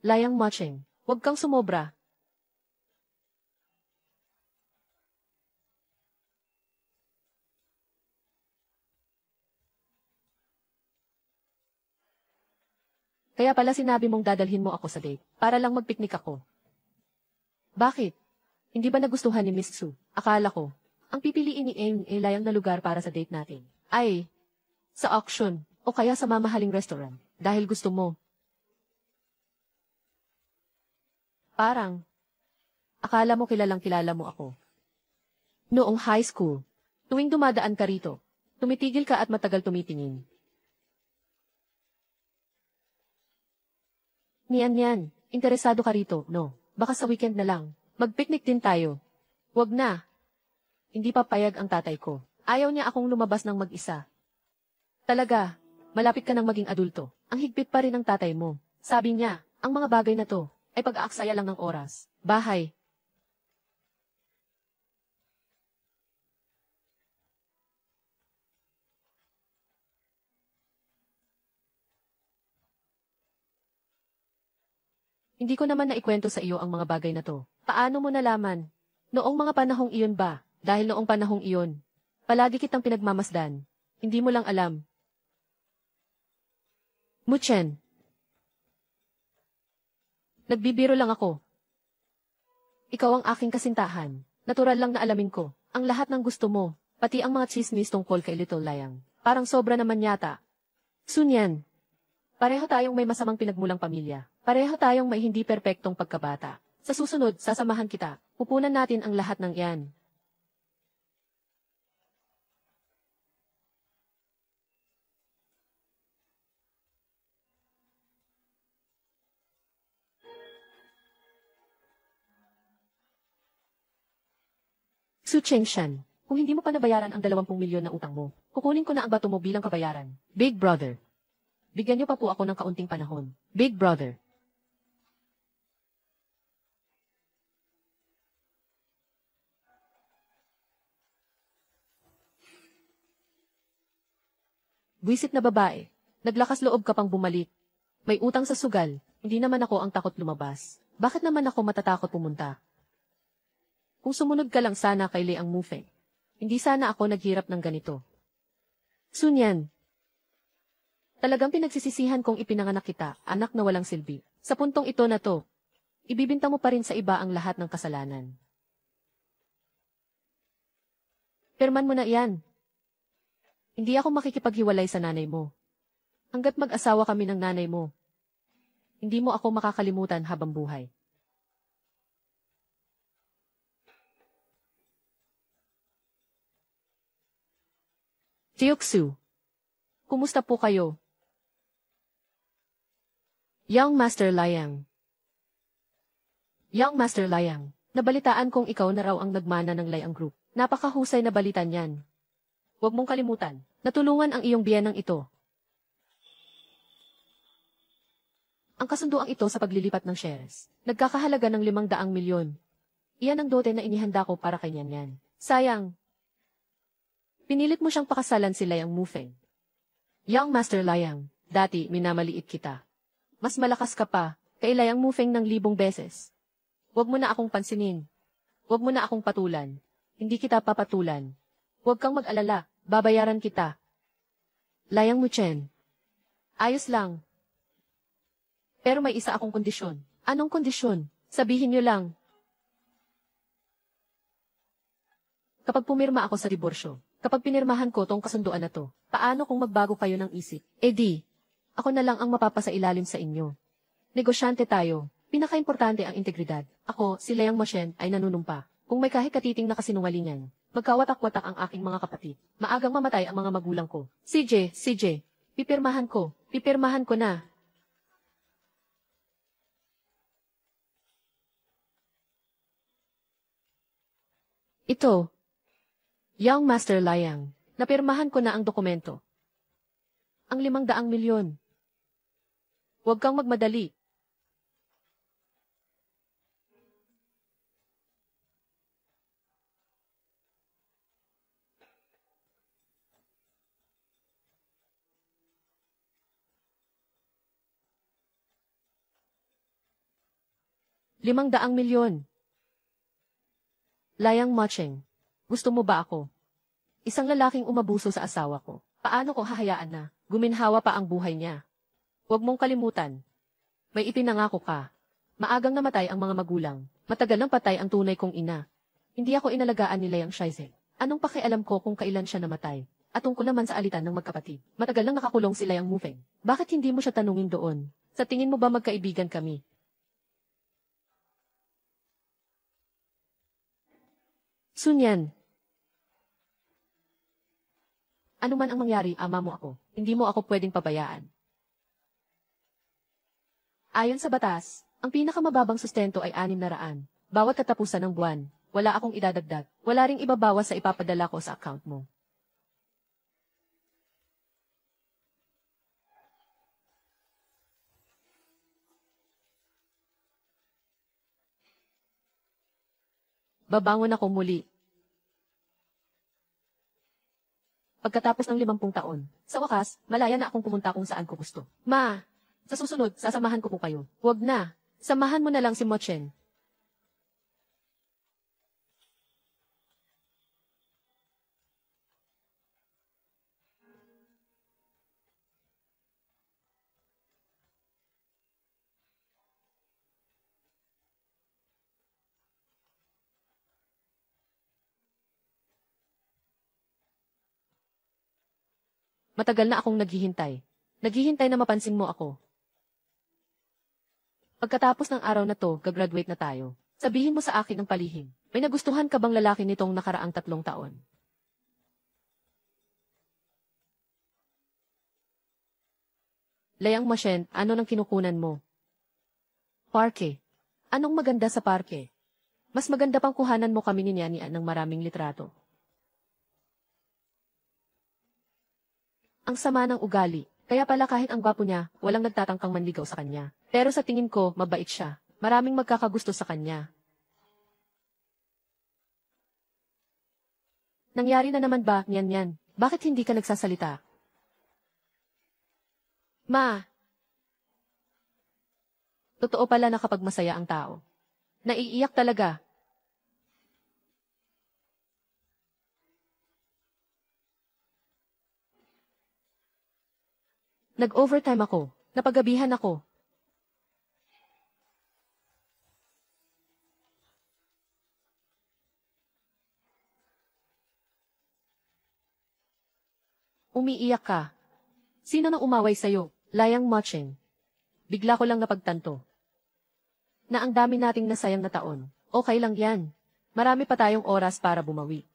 Liang Mocheng, huwag kang sumobra. Kaya pala sinabi mong dadalhin mo ako sa date, para lang magpiknik ako. Bakit? Hindi ba nagustuhan ni Miss Xu? Akala ko, ang pipiliin ni Eng ay layang na lugar para sa date natin. Ay, sa auction, o kaya sa mamahaling restaurant, dahil gusto mo. Parang, akala mo kilalang kilala mo ako. Noong high school, tuwing dumadaan ka rito, tumitigil ka at matagal tumitingin. Niyan, interesado ka rito, no? Baka sa weekend na lang. Mag-picnic din tayo. Wag na. Hindi papayag ang tatay ko. Ayaw niya akong lumabas ng mag-isa. Talaga, malapit ka nang maging adulto. Ang higpit pa rin ng tatay mo. Sabi niya, ang mga bagay na to, ay pag-aaksaya lang ng oras. Bahay. Hindi ko naman naikwento sa iyo ang mga bagay na to. Paano mo nalaman? Noong mga panahong iyon ba? Dahil noong panahong iyon, palagi kitang pinagmamasdan. Hindi mo lang alam. Muchen. Nagbibiro lang ako. Ikaw ang aking kasintahan. Natural lang na alamin ko. Ang lahat ng gusto mo, pati ang mga chismis tungkol kay Little Liang. Parang sobra naman yata. Sunyan. Pareho tayong may masamang pinagmulang pamilya. Pareho tayong may hindi perpektong pagkabata. Sa susunod, sasamahan kita. Pupunan natin ang lahat ng iyan. Xu Chengshan, kung hindi mo pa nabayaran ang 20 milyon na utang mo, kukunin ko na ang bato mo bilang kabayaran. Big brother. Bigyan niyo pa po ako ng kaunting panahon. Big brother. Buisit na babae. Naglakas loob ka pang bumalik. May utang sa sugal. Hindi naman ako ang takot lumabas. Bakit naman ako matatakot pumunta? Kung sumunod ka lang sana kay Liang Mufeng, hindi sana ako naghirap ng ganito. Sunyan. Talagang pinagsisisihan kong ipinanganak kita, anak na walang silbi. Sa puntong ito na to, ibibinta mo pa rin sa iba ang lahat ng kasalanan. Pirman mo na iyan. Hindi ako makikipaghiwalay sa nanay mo. Hanggat mag-asawa kami ng nanay mo, hindi mo ako makakalimutan habang buhay. Jiuxu, kumusta po kayo? Young Master Liang. Young Master Liang, nabalitaan kong ikaw na raw ang nagmana ng Liang Group. Napakahusay na balita niyan. Huwag mong kalimutan, natulungan ang iyong biyenang ito. Ang kasunduang ito sa paglilipat ng shares, nagkakahalaga ng 500 milyon. Iyan ang dote na inihanda ko para kay Nyan. Sayang. Pinilit mo siyang pakasalan si Layang Mufeng. Young Master Layang, dati minamaliit kita. Mas malakas ka pa, kay Layang Mufeng ng 1,000 beses. Huwag mo na akong pansinin. Huwag mo na akong patulan. Hindi kita papatulan. Huwag kang mag-alala, babayaran kita. Layang Muchen. Ayos lang. Pero may isa akong kondisyon. Anong kondisyon? Sabihin niyo lang. Kapag pumirma ako sa diborsyo, kapag pinirmahan ko tong kasunduan na to, paano kung magbago kayo ng isip? Eh di, ako na lang ang mapapasailalim sa inyo. Negosyante tayo. Pinaka-importante ang integridad. Ako, si Layang Moshen, ay nanunumpa. Kung may kahit katiting na kasinungalingan, magkawatak-watak ang aking mga kapatid. Maagang mamatay ang mga magulang ko. CJ, pipirmahan ko na. Ito, Young Master Layang, napirmahan ko na ang dokumento. Ang 500 milyon. Huwag kang magmadali. ₱500 milyon. Layang Macheng, gusto mo ba ako? Isang lalaking umabuso sa asawa ko. Paano ko hahayaan na guminhawa pa ang buhay niya? Huwag mong kalimutan. May ipinangako ka. Maagang namatay ang mga magulang. Matagal nang patay ang tunay kong ina. Hindi ako inalagaan ni Layang Shaizeng. Anong pakialam ko kung kailan siya namatay? At tungkol naman sa alitan ng magkapatid. Matagal nang nakakulong si Layang Mufeng. Bakit hindi mo siya tanungin doon? Sa tingin mo ba magkaibigan kami? Sunyan. Ano man ang mangyari, ama mo ako. Hindi mo ako pwedeng pabayaan. Ayon sa batas, ang pinakamababang sustento ay 600. Bawat katapusan ng buwan, wala akong idadagdag. Wala ring ibabawas sa ipapadala ko sa account mo. Babangon ako muli. Pagkatapos ng 50 taon, sa wakas, malaya na akong pumunta kung saan ko gusto. Ma, sa susunod, sasamahan ko po kayo. Huwag na. Samahan mo na lang si Mochen. Matagal na akong naghihintay. Naghihintay na mapansin mo ako. Pagkatapos ng araw na to, gagraduate na tayo. Sabihin mo sa akin ang palihim. May nagustuhan ka bang lalaki nitong nakaraang 3 taon? Layang Mashen, ano nang kinukunan mo? Parke. Anong maganda sa parke? Mas maganda pang kuhanan mo kami ni Nian ng maraming litrato. Ang sama ng ugali. Kaya pala kahit ang gwapo niya, walang nagtatangkang manligaw sa kanya. Pero sa tingin ko, mabait siya. Maraming magkakagusto sa kanya. Nangyari na naman ba, Nian? Bakit hindi ka nagsasalita? Ma! Totoo pala na kapag masaya ang tao. Naiiyak talaga. Nag-overtime ako. Napagabihan ako. Umiiyak ka. Sino nang umaway sa'yo? Layang Macheng. Bigla ko lang napagtanto. Na ang dami nating nasayang na taon. Okay lang yan. Marami pa tayong oras para bumawi.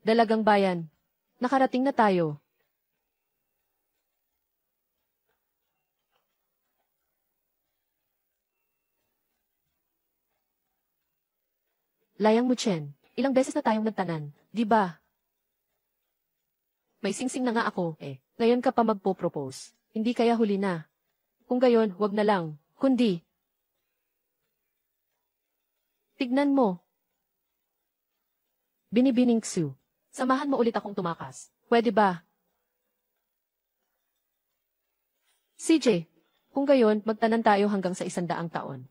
Dalagang bayan. Nakarating na tayo. Layang Muchen, ilang beses na tayong nagtanan, di ba? May singsing na nga ako, eh. Ngayon ka pa magpo-propose. Hindi kaya huli na. Kung gayon, wag na lang. Kundi. Tignan mo. Binibining Xu. Samahan mo ulit akong tumakas. Pwede ba? CJ, kung gayon, magtanan tayo hanggang sa 100 taon.